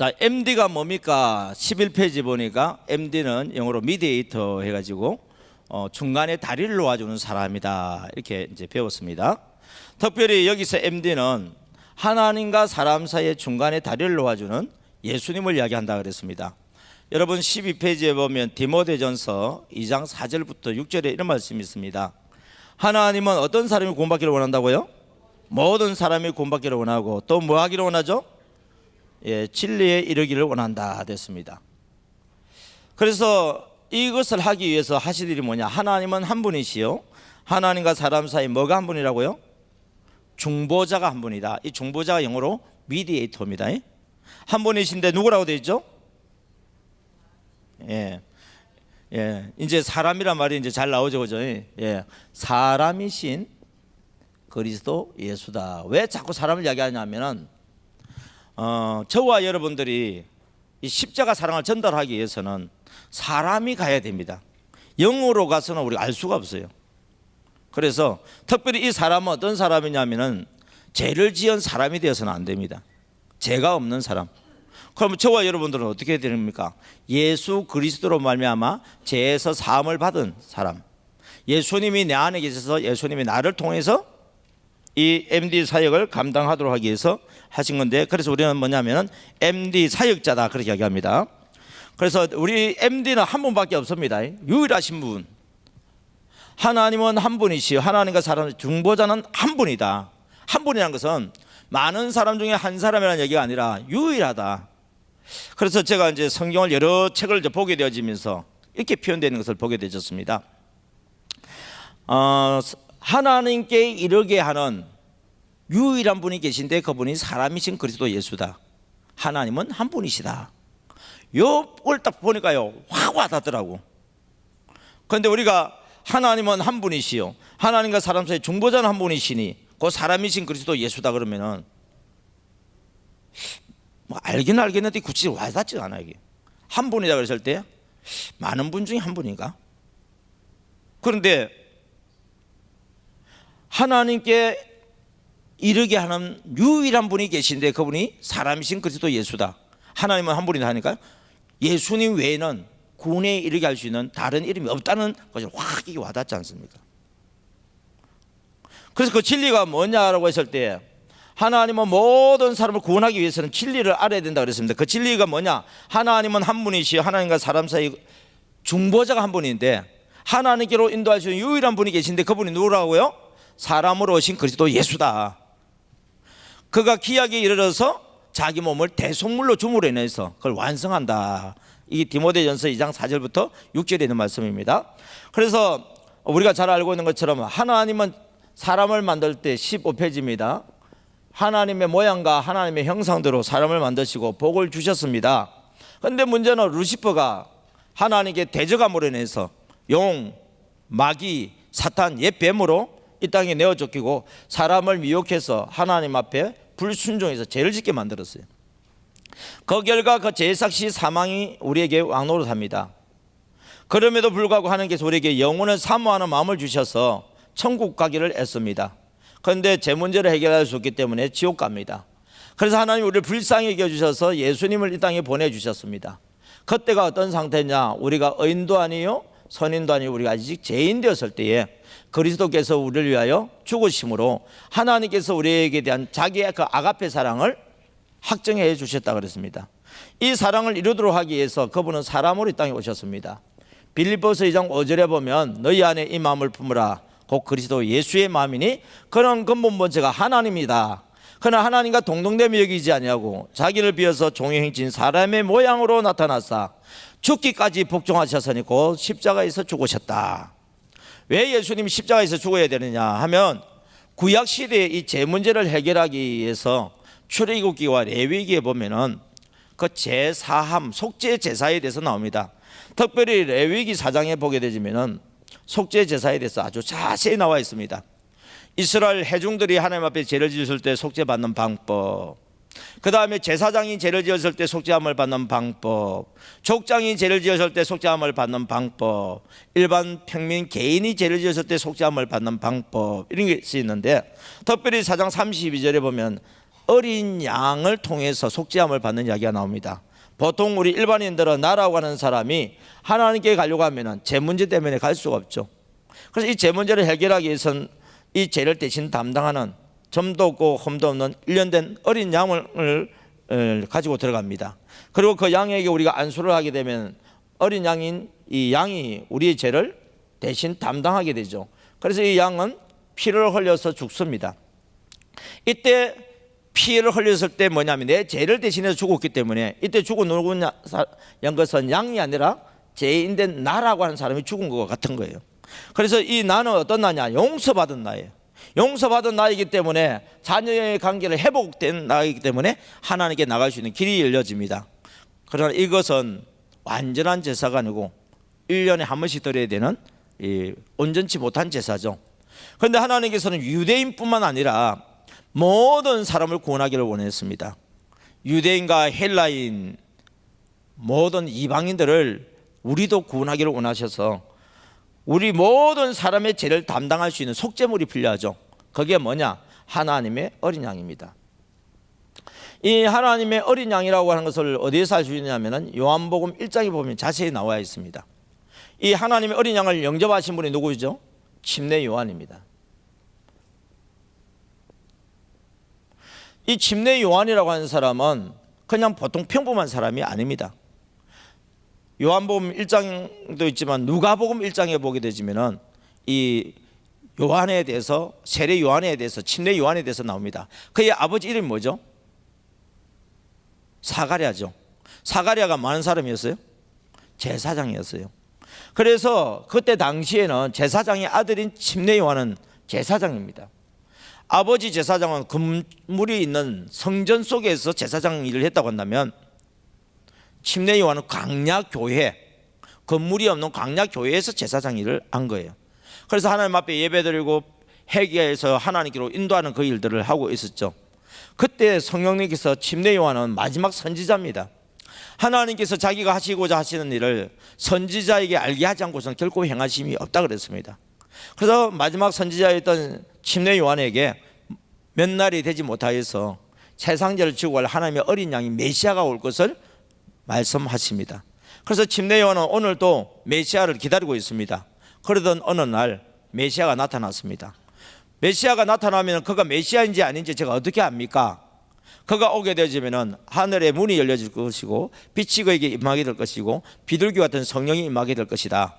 자, MD가 뭡니까? 11페이지 보니까 MD는 영어로 미디에이터 해가지고 중간에 다리를 놓아주는 사람이다, 이렇게 이제 배웠습니다. 특별히 여기서 MD는 하나님과 사람 사이의 중간에 다리를 놓아주는 예수님을 이야기한다 그랬습니다. 여러분 12페이지에 보면 디모데전서 2장 4절부터 6절에 이런 말씀이 있습니다. 하나님은 어떤 사람이 구원받기를 원한다고요? 모든 사람이 구원받기를 원하고 또 뭐 하기를 원하죠? 진리에 이르기를 원한다 됐습니다. 그래서 이것을 하기 위해서 하실 일이 뭐냐? 하나님은 한 분이시요, 하나님과 사람 사이 뭐가 한 분이라고요? 중보자가 한 분이다. 이 중보자가 영어로 미디에이터입니다. 한 분이신데 누구라고 되어 있죠? 이제 사람이란 말이 이제 잘 나오죠, 그죠? 사람이신 그리스도 예수다. 왜 자꾸 사람을 이야기하냐면은 저와 여러분들이 이 십자가 사랑을 전달하기 위해서는 사람이 가야 됩니다. 영으로 가서는 우리가 알 수가 없어요. 그래서 특별히 이 사람은 어떤 사람이냐면은 죄를 지은 사람이 되어서는 안 됩니다. 죄가 없는 사람. 그러면 저와 여러분들은 어떻게 해야 됩니까? 예수 그리스도로 말미암아 죄에서 사함을 받은 사람, 예수님이 내 안에 계셔서 예수님이 나를 통해서 이 MD 사역을 감당하도록 하기 위해서 하신 건데, 그래서 우리는 뭐냐면은 MD 사역자다, 그렇게 이야기합니다. 그래서 우리 MD는 한 분밖에 없습니다. 유일하신 분. 하나님은 한 분이시요, 하나님과 사람 중보자는 한 분이다. 한 분이라는 것은 많은 사람 중에 한 사람이라는 얘기가 아니라 유일하다. 그래서 제가 이제 성경을 여러 책을 보게 되어지면서 이렇게 표현되는 것을 보게 되었습니다. 하나님께 이르게 하는 유일한 분이 계신데 그분이 사람이신 그리스도 예수다. 하나님은 한 분이시다. 요걸 딱 보니까요, 확 와닿더라고. 그런데 우리가 하나님은 한 분이시요, 하나님과 사람 사이 중보자는 한 분이시니 그 사람이신 그리스도 예수다 그러면은 뭐 알긴 알겠는데 굳이 와닿지 않아. 이게 한 분이다 그랬을 때 많은 분 중에 한 분인가? 그런데 하나님께 이르게 하는 유일한 분이 계신데 그분이 사람이신 그리스도 예수다. 하나님은 한 분이다 하니까 예수님 외에는 구원에 이르게 할 수 있는 다른 이름이 없다는 것이 확 이게 와닿지 않습니까? 그래서 그 진리가 뭐냐라고 했을 때, 하나님은 모든 사람을 구원하기 위해서는 진리를 알아야 된다 그랬습니다. 그 진리가 뭐냐? 하나님은 한 분이시요, 하나님과 사람 사이 중보자가 한 분인데 하나님께로 인도할 수 있는 유일한 분이 계신데 그분이 누구라고요? 사람으로 오신 그리스도 예수다. 그가 기약에 이르러서 자기 몸을 대속물로 줌으로 인해서 그걸 완성한다. 이 디모데전서 2장 4절부터 6절에 있는 말씀입니다. 그래서 우리가 잘 알고 있는 것처럼 하나님은 사람을 만들 때 15페이지입니다. 하나님의 모양과 하나님의 형상대로 사람을 만드시고 복을 주셨습니다. 그런데 문제는 루시퍼가 하나님께 대적함으로 인해서 용, 마귀, 사탄, 옛 뱀으로 이 땅에 내어 쫓기고 사람을 미혹해서 하나님 앞에 불순종해서 죄를 짓게 만들었어요. 그 결과 그 제삭시 사망이 우리에게 왕노릇합니다. 그럼에도 불구하고 하나님께서 우리에게 영혼을 사모하는 마음을 주셔서 천국 가기를 애씁니다. 그런데 제 문제를 해결할 수 없기 때문에 지옥 갑니다. 그래서 하나님 우리를 불쌍히 여겨주셔서 예수님을 이 땅에 보내주셨습니다. 그때가 어떤 상태냐? 우리가 의인도 아니요 선인도 아니요 우리가 아직 죄인 되었을 때에 그리스도께서 우리를 위하여 죽으심으로 하나님께서 우리에게 대한 자기의 그 아가페 사랑을 확정해 주셨다 그랬습니다. 이 사랑을 이루도록 하기 위해서 그분은 사람으로 이 땅에 오셨습니다. 빌립보서 2장 5절에 보면 너희 안에 이 마음을 품으라 곧 그리스도 예수의 마음이니 그런 근본 본체가 하나님이다. 그러나 하나님과 동등됨이 여기지 아니하고 자기를 비어서 종의 행진 사람의 모양으로 나타나사 죽기까지 복종하셨으니 곧 십자가에서 죽으셨다. 왜 예수님이 십자가에서 죽어야 되느냐 하면 구약 시대의 이 죄 문제를 해결하기 위해서 출애굽기와 레위기에 보면은 그 제사함 속죄 제사에 대해서 나옵니다. 특별히 레위기 4장에 보게 되지면은 속죄 제사에 대해서 아주 자세히 나와 있습니다. 이스라엘 회중들이 하나님 앞에 죄를 지었을 때 속죄 받는 방법, 그 다음에 제사장이 죄를 지었을 때 속죄함을 받는 방법, 족장이 죄를 지었을 때 속죄함을 받는 방법, 일반 평민 개인이 죄를 지었을 때 속죄함을 받는 방법, 이런 것이 있는데 특별히 4장 32절에 보면 어린 양을 통해서 속죄함을 받는 이야기가 나옵니다. 보통 우리 일반인들은 나라고 하는 사람이 하나님께 가려고 하면 죄 문제 때문에 갈 수가 없죠. 그래서 이 죄 문제를 해결하기 위해서는 이 죄를 대신 담당하는 점도 없고 흠도 없는 1년 된 어린 양을 가지고 들어갑니다. 그리고 그 양에게 우리가 안수를 하게 되면 어린 양인 이 양이 우리의 죄를 대신 담당하게 되죠. 그래서 이 양은 피를 흘려서 죽습니다. 이때 피를 흘렸을 때 뭐냐면 내 죄를 대신해서 죽었기 때문에 이때 죽은 누구냐 것은 양이 아니라 죄인된 나라고 하는 사람이 죽은 것 같은 거예요. 그래서 이 나는 어떤 나냐? 용서받은 나예요. 용서받은 나이기 때문에 자녀의 관계를 회복된 나이기 때문에 하나님께 나갈 수 있는 길이 열려집니다. 그러나 이것은 완전한 제사가 아니고 1년에 한 번씩 드려야 되는 온전치 못한 제사죠. 그런데 하나님께서는 유대인뿐만 아니라 모든 사람을 구원하기를 원했습니다. 유대인과 헬라인 모든 이방인들을 우리도 구원하기를 원하셔서 우리 모든 사람의 죄를 담당할 수 있는 속죄물이 필요하죠. 그게 뭐냐? 하나님의 어린 양입니다. 이 하나님의 어린 양이라고 하는 것을 어디에서 알 수 있냐면 요한복음 1장에 보면 자세히 나와 있습니다. 이 하나님의 어린 양을 영접하신 분이 누구죠? 침례 요한입니다. 이 침례 요한이라고 하는 사람은 그냥 보통 평범한 사람이 아닙니다. 요한복음 1장도 있지만 누가복음 1장에 보게 되지만은 이 요한에 대해서 세례 요한에 대해서 침례 요한에 대해서 나옵니다. 그의 아버지 이름이 뭐죠? 사가랴죠. 사가랴가 많은 사람이었어요? 제사장이었어요. 그래서 그때 당시에는 제사장의 아들인 침례 요한은 제사장입니다. 아버지 제사장은 건물이 있는 성전 속에서 제사장 일을 했다고 한다면 침례 요한은 광야교회, 건물이 없는 광야교회에서 제사장 일을 한 거예요. 그래서 하나님 앞에 예배드리고 회개해서 하나님께로 인도하는 그 일들을 하고 있었죠. 그때 성령님께서 침례 요한은 마지막 선지자입니다. 하나님께서 자기가 하시고자 하시는 일을 선지자에게 알게 하지 않고서는 결코 행하심이 없다 그랬습니다. 그래서 마지막 선지자였던 침례 요한에게 몇 날이 되지 못하여서 세상죄를 지고 갈 하나님의 어린 양이 메시아가 올 것을 말씀하십니다. 그래서 침례 요한은 오늘도 메시아를 기다리고 있습니다. 그러던 어느 날 메시아가 나타났습니다. 메시아가 나타나면 그가 메시아인지 아닌지 제가 어떻게 압니까? 그가 오게 되지면 하늘의 문이 열려질 것이고 빛이 그에게 임하게 될 것이고 비둘기 같은 성령이 임하게 될 것이다.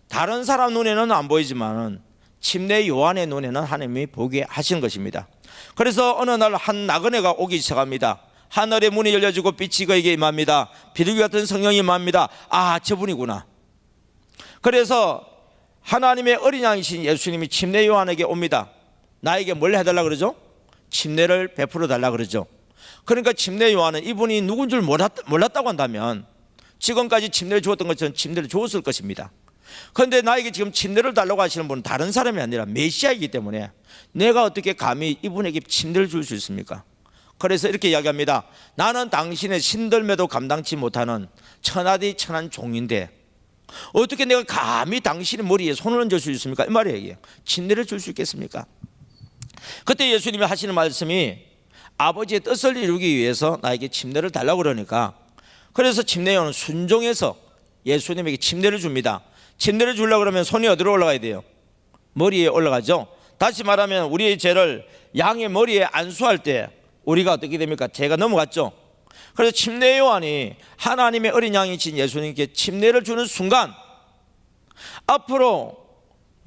다른 사람 눈에는 안 보이지만 침례 요한의 눈에는 하나님이 보게 하시는 것입니다. 그래서 어느 날 한 나그네가 오기 시작합니다. 하늘의 문이 열려지고 빛이 그에게 임합니다. 비둘기 같은 성령이 임합니다. 아, 저분이구나. 그래서 하나님의 어린 양이신 예수님이 침례 요한에게 옵니다. 나에게 뭘 해달라 그러죠? 침례를 베풀어 달라 그러죠. 그러니까 침례 요한은 이분이 누군 줄 몰랐다고 한다면 지금까지 침례를 주었던 것처럼 침례를 주었을 것입니다. 그런데 나에게 지금 침례를 달라고 하시는 분은 다른 사람이 아니라 메시아이기 때문에 내가 어떻게 감히 이분에게 침례를 줄 수 있습니까? 그래서 이렇게 이야기합니다. 나는 당신의 신들매도 감당치 못하는 천하디 천한 종인데 어떻게 내가 감히 당신의 머리에 손을 얹을 수 있습니까? 이 말이에요. 침례를 줄 수 있겠습니까? 그때 예수님이 하시는 말씀이 아버지의 뜻을 이루기 위해서 나에게 침례를 달라고 그러니까 그래서 침례 요한은 순종해서 예수님에게 침례를 줍니다. 침례를 주려고 그러면 손이 어디로 올라가야 돼요? 머리에 올라가죠. 다시 말하면 우리의 죄를 양의 머리에 안수할 때 우리가 어떻게 됩니까? 죄가 넘어갔죠. 그래서 침례 요한이 하나님의 어린 양이신 예수님께 침례를 주는 순간 앞으로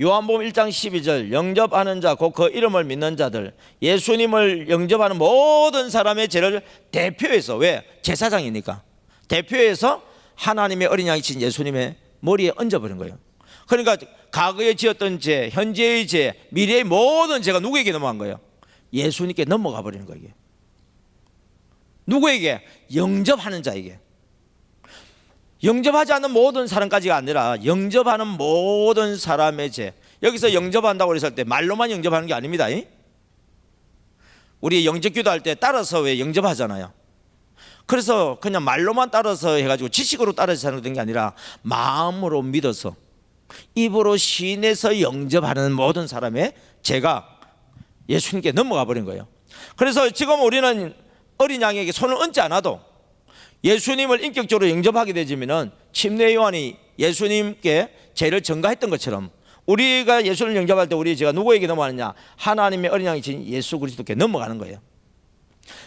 요한복음 1장 12절 영접하는 자 곧 그 이름을 믿는 자들 예수님을 영접하는 모든 사람의 죄를 대표해서 왜? 제사장이니까 대표해서 하나님의 어린 양이신 예수님의 머리에 얹어버린 거예요. 그러니까 과거에 지었던 죄, 현재의 죄, 미래의 모든 죄가 누구에게 넘어간 거예요? 예수님께 넘어가 버리는 거예요. 누구에게? 영접하는 자에게. 영접하지 않는 모든 사람까지가 아니라 영접하는 모든 사람의 죄. 여기서 영접한다고 했을 때 말로만 영접하는 게 아닙니다. 우리 영접기도 할 때 따라서 왜 영접하잖아요. 그래서 그냥 말로만 따라서 해가지고 지식으로 따라서 하는 게 아니라 마음으로 믿어서 입으로 시인해서 영접하는 모든 사람의 죄가 예수님께 넘어가 버린 거예요. 그래서 지금 우리는 어린 양에게 손을 얹지 않아도 예수님을 인격적으로 영접하게 되지면은 침례 요한이 예수님께 죄를 전가했던 것처럼 우리가 예수를 영접할 때 우리 죄가 누구에게 넘어가느냐? 하나님의 어린 양이신 예수 그리스도께 넘어가는 거예요.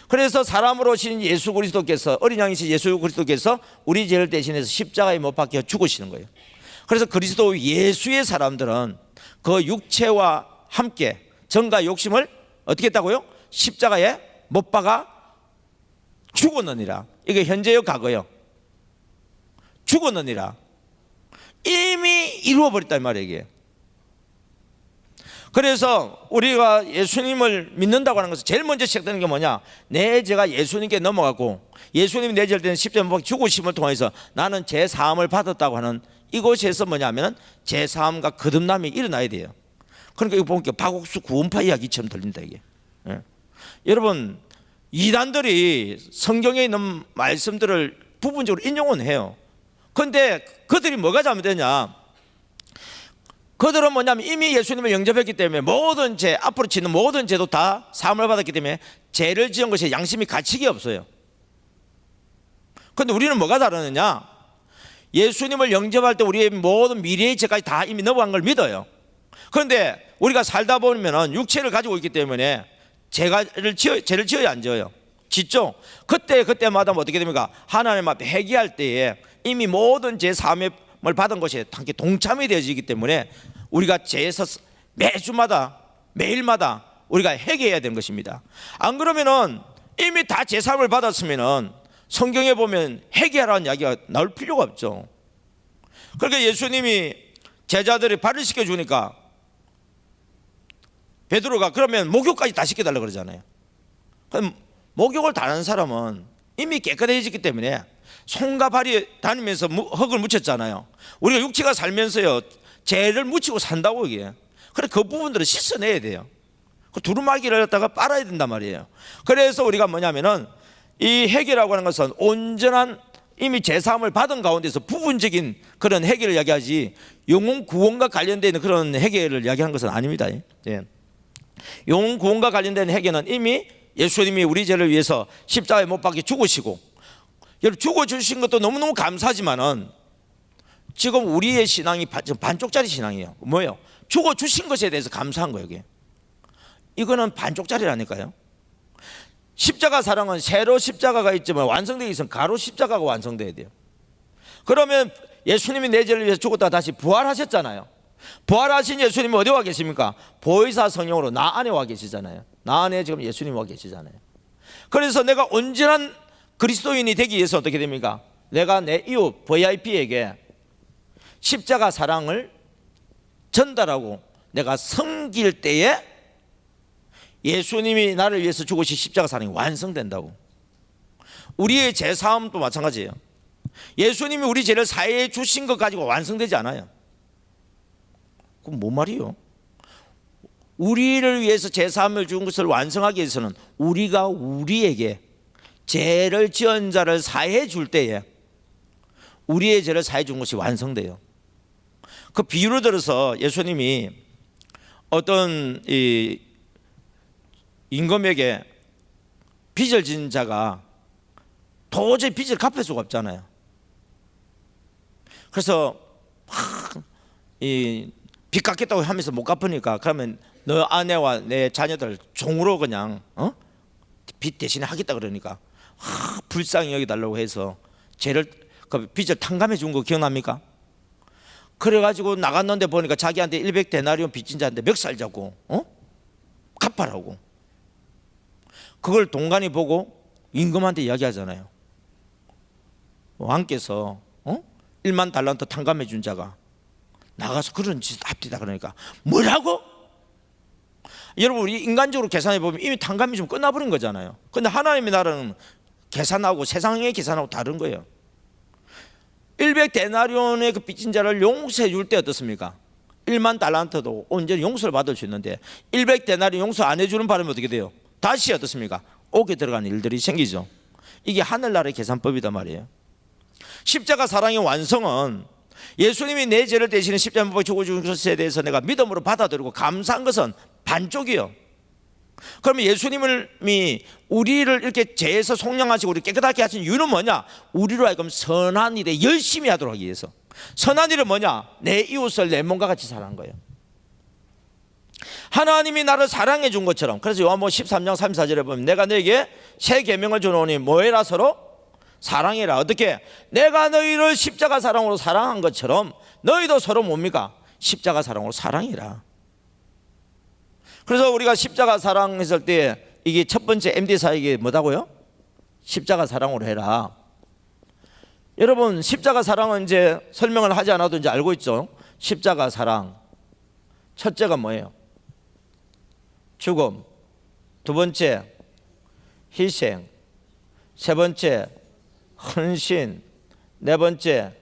그래서 사람으로 오신 예수 그리스도께서, 어린 양이신 예수 그리스도께서 우리 죄를 대신해서 십자가에 못 박혀 죽으시는 거예요. 그래서 그리스도 예수의 사람들은 그 육체와 함께 정과 욕심을 어떻게 했다고요? 십자가에 못 박아 죽었느니라. 이게 현재요, 과거요? 죽었느니라. 이미 이루어버렸단 말이에요, 이게. 그래서 우리가 예수님을 믿는다고 하는 것은 제일 먼저 시작되는 게 뭐냐? 내 죄가 예수님께 넘어가고 예수님이 내 죄를 때는 십자가에 못 박혀 죽으심을 통해서 나는 제 사함을 받았다고 하는 이곳에서 뭐냐면 제 사함과 거듭남이 일어나야 돼요. 그러니까 이거 보니까 박옥수 구원파 이야기처럼 들린다, 이게. 예. 여러분, 이단들이 성경에 있는 말씀들을 부분적으로 인용은 해요. 그런데 그들이 뭐가 잘못되냐? 그들은 뭐냐면 이미 예수님을 영접했기 때문에 모든 죄, 앞으로 짓는 모든 죄도 다 사함을 받았기 때문에 죄를 지은 것에 양심이 가책이 없어요. 그런데 우리는 뭐가 다르느냐? 예수님을 영접할 때 우리의 모든 미래의 죄까지 다 이미 넘어간 걸 믿어요. 그런데 우리가 살다 보면 육체를 가지고 있기 때문에 죄를 지어야 안 지어요? 짓죠? 그때마다 어떻게 됩니까? 하나님 앞에 회개할 때에 이미 모든 죄 사함을 받은 것에 함께 동참이 되어지기 때문에 우리가 죄에서 매주마다 매일마다 우리가 회개해야 되는 것입니다. 안 그러면은 이미 다 죄 사함을 받았으면은 성경에 보면 회개하라는 이야기가 나올 필요가 없죠. 그러니까 예수님이 제자들이 발을 씻겨주니까 베드로가 그러면 목욕까지 다 시켜달라고 그러잖아요. 그럼 목욕을 다 하는 사람은 이미 깨끗해졌기 때문에 손과 발이 다니면서 흙을 묻혔잖아요. 우리가 육체가 살면서요 죄를 묻히고 산다고 이게. 그래 그 부분들을 씻어내야 돼요. 그 두루마기를 갖다가 빨아야 된단 말이에요. 그래서 우리가 뭐냐면은 이 회개라고 하는 것은 온전한 이미 죄사함을 받은 가운데서 부분적인 그런 회개를 이야기하지 영혼 구원과 관련되어 있는 그런 회개를 이야기하는 것은 아닙니다. 예. 영혼 구원과 관련된 회개는 이미 예수님이 우리 죄를 위해서 십자가에 못 박혀 죽으시고 여러분 죽어주신 것도 너무너무 감사하지만은 지금 우리의 신앙이 반쪽짜리 신앙이에요. 뭐예요? 죽어주신 것에 대해서 감사한 거예요. 이게. 이거는 반쪽짜리라니까요. 십자가 사랑은 세로 십자가가 있지만 완성되기 위해서는 가로 십자가가 완성돼야 돼요. 그러면 예수님이 내 죄를 위해서 죽었다가 다시 부활하셨잖아요. 부활하신 예수님이 어디 와 계십니까? 보혜사 성령으로 나 안에 와 계시잖아요. 나 안에 지금 예수님이 와 계시잖아요. 그래서 내가 온전한 그리스도인이 되기 위해서 어떻게 됩니까? 내가 내 이웃 VIP에게 십자가 사랑을 전달하고 내가 섬길 때에 예수님이 나를 위해서 죽으신 십자가 사랑이 완성된다고. 우리의 죄사함도 마찬가지예요. 예수님이 우리 죄를 사해 주신 것 가지고 완성되지 않아요. 그럼 뭔 말이요? 우리를 위해서 죄사함을 준 것을 완성하기 위해서는 우리가 우리에게 죄를 지은 자를 사해 줄 때에 우리의 죄를 사해 준 것이 완성돼요. 그 비유를 들어서 예수님이 어떤 임금에게 빚을 진 자가 도저히 빚을 갚을 수가 없잖아요. 그래서 빚 갚겠다고 하면서 못 갚으니까 그러면 너 아내와 내 자녀들 종으로 그냥 빚 대신에 하겠다 그러니까 불쌍히 여기달라고 해서 그 빚을 탕감해 준 거 기억납니까? 그래가지고 나갔는데 보니까 자기한테 100데나리온 빚진 자한테 멱살 잡고 갚아라고. 그걸 동간이 보고 임금한테 이야기하잖아요. 왕께서 1만 달란트 탕감해 준 자가 나가서 그런 짓 합디다 그러니까 뭐라고? 여러분 우리 인간적으로 계산해 보면 이미 탕감이 좀 끝나버린 거잖아요. 그런데 하나님의 나라는 계산하고 세상의 계산하고 다른 거예요. 100데나리온의 그 빚진 자를 용서해 줄 때 어떻습니까? 1만 달란트도 온전히 용서를 받을 수 있는데 100데나리온 용서 안 해주는 바람에 어떻게 돼요? 다시 어떻습니까? 옥에 들어가는 일들이 생기죠. 이게 하늘나라의 계산법이단 말이에요. 십자가 사랑의 완성은 예수님이 내 죄를 대신해 십자가에 못 박혀 죽어준 것에 대해서 내가 믿음으로 받아들이고 감사한 것은 반쪽이요. 그러면 예수님이 우리를 이렇게 죄에서 속량하시고 우리 깨끗하게 하신 이유는 뭐냐? 우리로 하여금 선한 일에 열심히 하도록 하기 위해서. 선한 일은 뭐냐? 내 이웃을 내 몸과 같이 사랑한 거예요. 하나님이 나를 사랑해 준 것처럼. 그래서 요한복음 13장 34절에 보면 내가 너에게 새 계명을 주노니 뭐해라? 서로 사랑해라. 어떻게? 내가 너희를 십자가 사랑으로 사랑한 것처럼 너희도 서로 뭡니까? 십자가 사랑으로 사랑해라. 그래서 우리가 십자가 사랑했을 때 이게 첫 번째 MD 사역이 뭐다고요? 십자가 사랑으로 해라. 여러분, 십자가 사랑은 이제 설명을 하지 않아도 이제 알고 있죠. 십자가 사랑 첫째가 뭐예요? 죽음. 두 번째 희생. 세 번째 헌신. 네 번째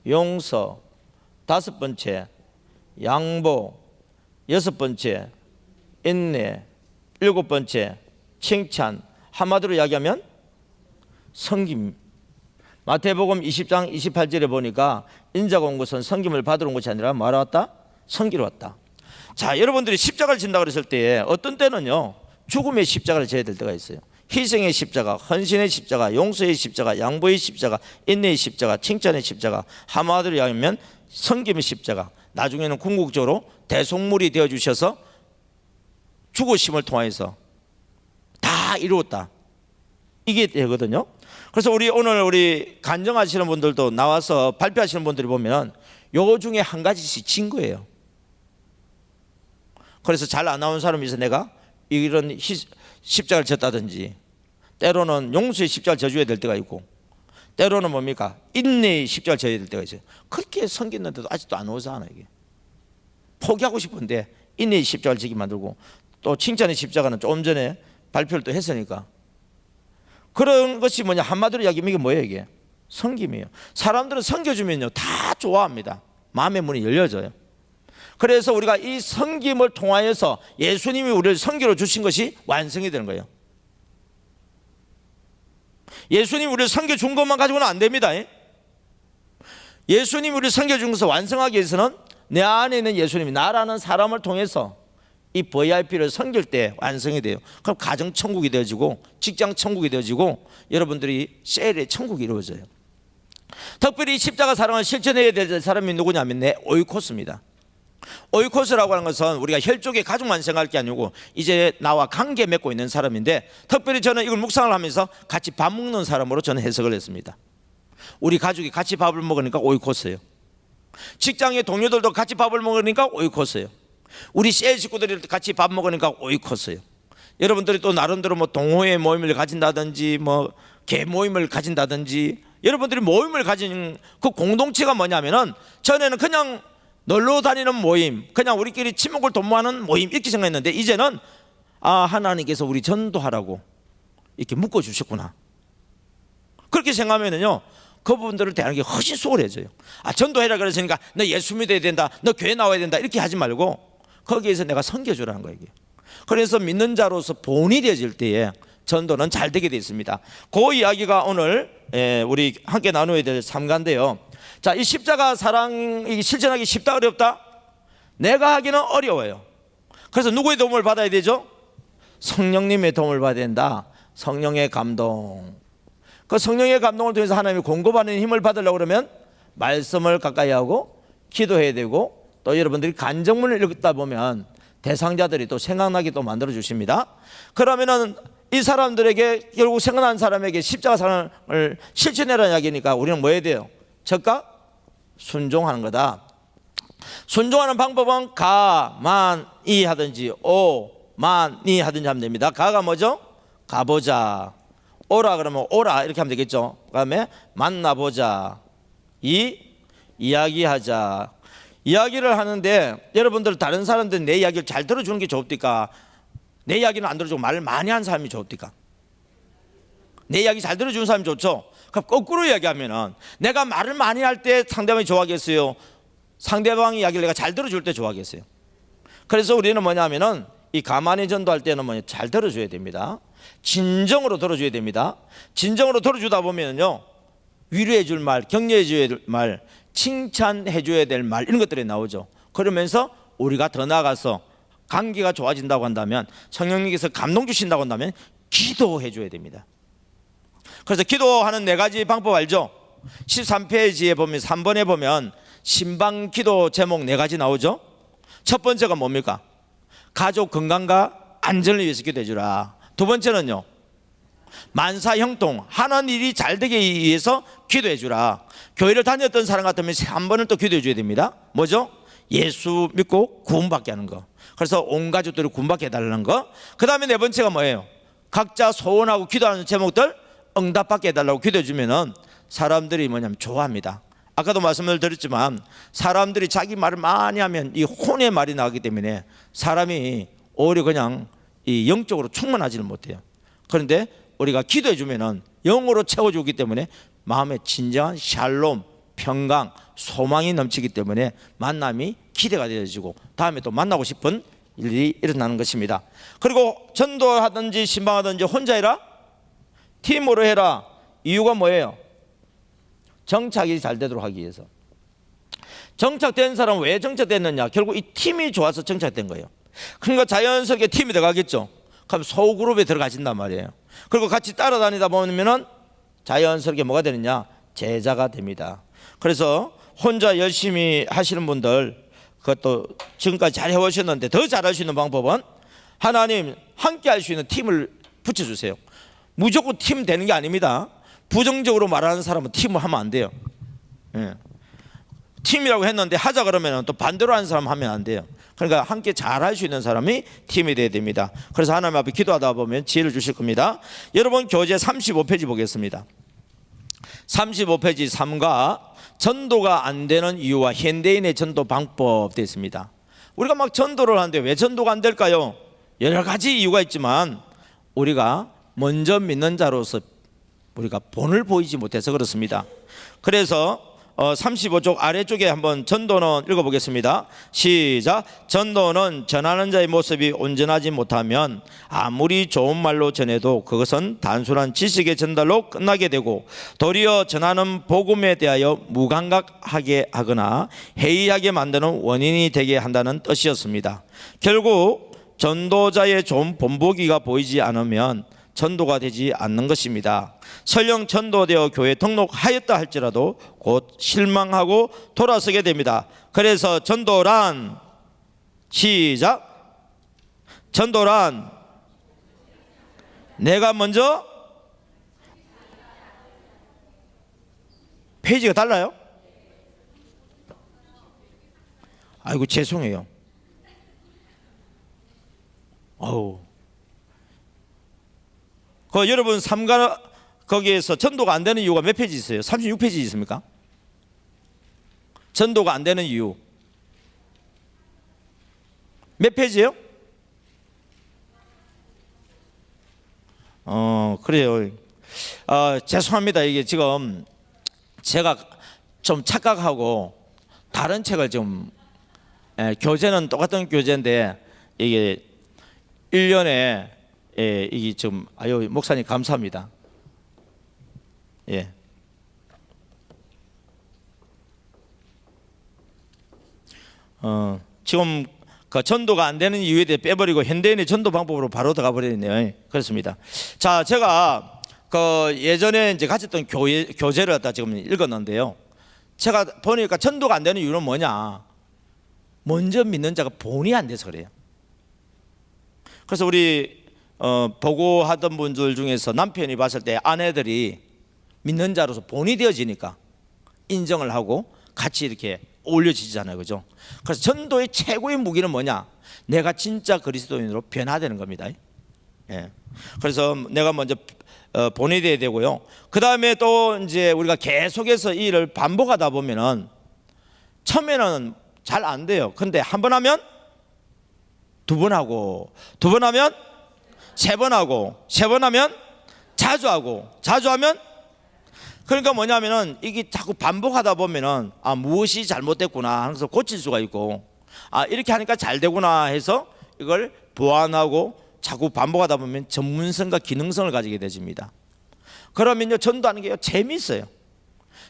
용서. 다섯 번째 양보. 여섯 번째 인내. 일곱 번째 칭찬. 한마디로 이야기하면 섬김. 마태복음 20장 28절에 보니까 인자가 온 것은 섬김을 받으러 온 것이 아니라 뭐하러 왔다? 섬기러 왔다. 자, 여러분들이 십자가를 진다 그랬을 때 어떤 때는요 죽음의 십자가를 져야 될 때가 있어요. 희생의 십자가, 헌신의 십자가, 용서의 십자가, 양보의 십자가, 인내의 십자가, 칭찬의 십자가, 한마디로 이야기하면 섬김의 십자가. 나중에는 궁극적으로 대속물이 되어주셔서 죽으심을 통해서 다 이루었다, 이게 되거든요. 그래서 오늘 우리 간증하시는 분들도 나와서 발표하시는 분들이 보면 요 중에 한 가지씩 진 거예요. 그래서 잘 안 나온 사람이 있어. 내가 이런 십자가를 졌다든지, 때로는 용서의 십자가를 져줘야 될 때가 있고, 때로는 뭡니까? 인내의 십자가를 져야 될 때가 있어요. 그렇게 섬겼는데도 아직도 안 오잖아. 이게 포기하고 싶은데 인내의 십자가를 지게 만들고, 또 칭찬의 십자가는 조금 전에 발표를 또 했으니까. 그런 것이 뭐냐? 한마디로 이야기하면 이게 뭐예요? 이게 섬김이에요. 사람들은 섬겨주면요 다 좋아합니다. 마음의 문이 열려져요. 그래서 우리가 이 섬김을 통하여서 예수님이 우리를 섬기러 주신 것이 완성이 되는 거예요. 예수님이 우리를 섬겨준 것만 가지고는 안 됩니다. 예수님이 우리를 섬겨준 것을 완성하기 위해서는 내 안에 있는 예수님이 나라는 사람을 통해서 이 VIP를 섬길 때 완성이 돼요. 그럼 가정 천국이 되어지고, 직장 천국이 되어지고, 여러분들이 셀의 천국이 이루어져요. 특별히 십자가 사랑을 실천해야 될 사람이 누구냐면 내 오이코스입니다. 오이코스라고 하는 것은 우리가 혈족의 가족만 생각할 게 아니고 이제 나와 관계 맺고 있는 사람인데, 특별히 저는 이걸 묵상을 하면서 같이 밥 먹는 사람으로 저는 해석을 했습니다. 우리 가족이 같이 밥을 먹으니까 오이코스예요. 직장의 동료들도 같이 밥을 먹으니까 오이코스예요. 우리 셀 식구들이 같이 밥 먹으니까 오이코스예요. 여러분들이 또 나름대로 뭐 동호회 모임을 가진다든지 뭐 개 모임을 가진다든지, 여러분들이 모임을 가진 그 공동체가 뭐냐면은 전에는 그냥 놀러 다니는 모임, 그냥 우리끼리 친목을 도모하는 모임 이렇게 생각했는데, 이제는 하나님께서 우리 전도하라고 이렇게 묶어주셨구나, 그렇게 생각하면은요 그분들을 대하는 게 훨씬 수월해져요. 전도해라 그랬으니까 너 예수 믿어야 된다, 너 교회 나와야 된다 이렇게 하지 말고 거기에서 내가 섬겨주라는 거예요. 그래서 믿는 자로서 본이 되어질 때에 전도는 잘 되게 되어 있습니다. 그 이야기가 오늘 우리 함께 나누어야 될 삼가인데요. 자, 이 십자가 사랑이 실천하기 쉽다 어렵다? 내가 하기는 어려워요. 그래서 누구의 도움을 받아야 되죠? 성령님의 도움을 받아야 된다. 성령의 감동. 그 성령의 감동을 통해서 하나님이 공급하는 힘을 받으려고 그러면 말씀을 가까이 하고 기도해야 되고, 또 여러분들이 간증문을 읽다 보면 대상자들이 또 생각나게 또 만들어 주십니다. 그러면은 이 사람들에게, 결국 생각난 사람에게 십자가 사랑을 실천해라는 이야기니까 우리는 뭐 해야 돼요? 적과 순종하는 거다. 순종하는 방법은 가만히 하든지 오만이 하든지 하면 됩니다. 가가 뭐죠? 가보자. 오라 그러면 오라 이렇게 하면 되겠죠. 그 다음에 만나보자. 이야기하자. 이야기를 하는데 여러분들 다른 사람들 내 이야기를 잘 들어주는 게 좋습니까? 내 이야기는 안 들어주고 말을 많이 하는 사람이 좋습니까? 내 이야기 잘 들어주는 사람이 좋죠. 그럼 거꾸로 이야기하면은 내가 말을 많이 할 때 상대방이 좋아하겠어요? 상대방의 이야기를 내가 잘 들어줄 때 좋아하겠어요? 그래서 우리는 뭐냐면은 이 가만히 전도할 때는 뭐냐, 잘 들어줘야 됩니다. 진정으로 들어줘야 됩니다. 진정으로 들어주다 보면요 위로해 줄 말, 격려해 줘야 될 말, 칭찬해 줘야 될 말, 이런 것들이 나오죠. 그러면서 우리가 더 나아가서 관계가 좋아진다고 한다면, 성령님께서 감동 주신다고 한다면 기도해 줘야 됩니다. 그래서 기도하는 4가지 방법 알죠? 13페이지에 보면 3번에 보면 신방 기도 제목 4가지 나오죠. 첫 번째가 뭡니까? 가족 건강과 안전을 위해서 기도해 주라. 두 번째는요, 만사 형통, 하는 일이 잘 되기 위해서 기도해 주라. 교회를 다녔던 사람 같으면 3번을 또 기도해 줘야 됩니다. 뭐죠? 예수 믿고 구원받게 하는 거. 그래서 온 가족들을 구원받게 해달라는 거. 그 다음에 4번째가 뭐예요? 각자 소원하고 기도하는 제목들 응답받게 해달라고 기도해 주면은 사람들이 뭐냐면 좋아합니다. 아까도 말씀을 드렸지만 사람들이 자기 말을 많이 하면 이 혼의 말이 나오기 때문에 사람이 오히려 그냥 이 영적으로 충만하지는 못해요. 그런데 우리가 기도해 주면은 영으로 채워주기 때문에 마음에 진정한 샬롬, 평강, 소망이 넘치기 때문에 만남이 기대가 되어지고 다음에 또 만나고 싶은 일이 일어나는 것입니다. 그리고 전도하든지 신방하든지 혼자 해라, 팀으로 해라. 이유가 뭐예요? 정착이 잘 되도록 하기 위해서. 정착된 사람은 왜 정착됐느냐? 결국 이 팀이 좋아서 정착된 거예요. 그러니까 자연스럽게 팀이 들어가겠죠. 그럼 소그룹에 들어가신단 말이에요. 그리고 같이 따라다니다 보면은 자연스럽게 뭐가 되느냐? 제자가 됩니다. 그래서 혼자 열심히 하시는 분들, 그것도 지금까지 잘 해오셨는데 더 잘할 수 있는 방법은 하나님 함께 할 수 있는 팀을 붙여주세요. 무조건 팀 되는 게 아닙니다. 부정적으로 말하는 사람은 팀을 하면 안 돼요. 예. 팀이라고 했는데 하자 그러면 또 반대로 하는 사람 하면 안 돼요. 그러니까 함께 잘할 수 있는 사람이 팀이 돼야 됩니다. 그래서 하나님 앞에 기도하다 보면 지혜를 주실 겁니다. 여러분 교재 35페이지 보겠습니다. 35페이지 3과 전도가 안 되는 이유와 현대인의 전도 방법 되어 있습니다. 우리가 막 전도를 하는데 왜 전도가 안 될까요? 여러 가지 이유가 있지만 우리가 먼저 믿는 자로서 우리가 본을 보이지 못해서 그렇습니다. 그래서 35쪽 아래쪽에 한번 전도는 읽어보겠습니다. 시작. 전도는 전하는 자의 모습이 온전하지 못하면 아무리 좋은 말로 전해도 그것은 단순한 지식의 전달로 끝나게 되고 도리어 전하는 복음에 대하여 무감각하게 하거나 해이하게 만드는 원인이 되게 한다는 뜻이었습니다. 결국 전도자의 좋은 본보기가 보이지 않으면 전도가 되지 않는 것입니다. 설령 전도되어 교회 등록하였다 할지라도 곧 실망하고 돌아서게 됩니다. 그래서 전도란, 시작. 전도란 내가 먼저, 페이지가 달라요? 아이고 죄송해요. 어우. 여러분 삼가 거기에서 전도가 안 되는 이유가 몇 페이지 있어요? 36페이지 있습니까? 전도가 안 되는 이유 몇 페이지예요? 그래요. 죄송합니다. 이게 지금 제가 좀 착각하고 다른 책을 좀, 교재는 똑같은 교재인데 이게 1년에 이게 좀, 아유 목사님 감사합니다. 예. 지금 그 전도가 안 되는 이유에 대해 빼버리고 현대인의 전도 방법으로 바로 들어가 버리네요. 그렇습니다. 자, 제가 그 예전에 이제 가졌던 교재를 갖다 지금 읽었는데요. 제가 보니까 전도가 안 되는 이유는 뭐냐? 먼저 믿는 자가 본이 안 돼서 그래요. 그래서 우리 보고하던 분들 중에서 남편이 봤을 때 아내들이 믿는 자로서 본이 되어지니까 인정을 하고 같이 이렇게 올려지잖아요. 그죠? 그래서 전도의 최고의 무기는 뭐냐? 내가 진짜 그리스도인으로 변화되는 겁니다. 예. 그래서 내가 먼저 본이 되어야 되고요. 그 다음에 또 이제 우리가 계속해서 이 일을 반복하다 보면은 처음에는 잘 안 돼요. 근데 한 번 하면 두 번 하고, 두 번 하면 세 번 하고, 세 번 하면 자주 하고, 자주 하면, 그러니까 뭐냐면은 이게 자꾸 반복하다 보면은 무엇이 잘못됐구나 하면서 고칠 수가 있고, 이렇게 하니까 잘 되구나 해서 이걸 보완하고 자꾸 반복하다 보면 전문성과 기능성을 가지게 되집니다. 그러면요 전도하는 게 재미있어요.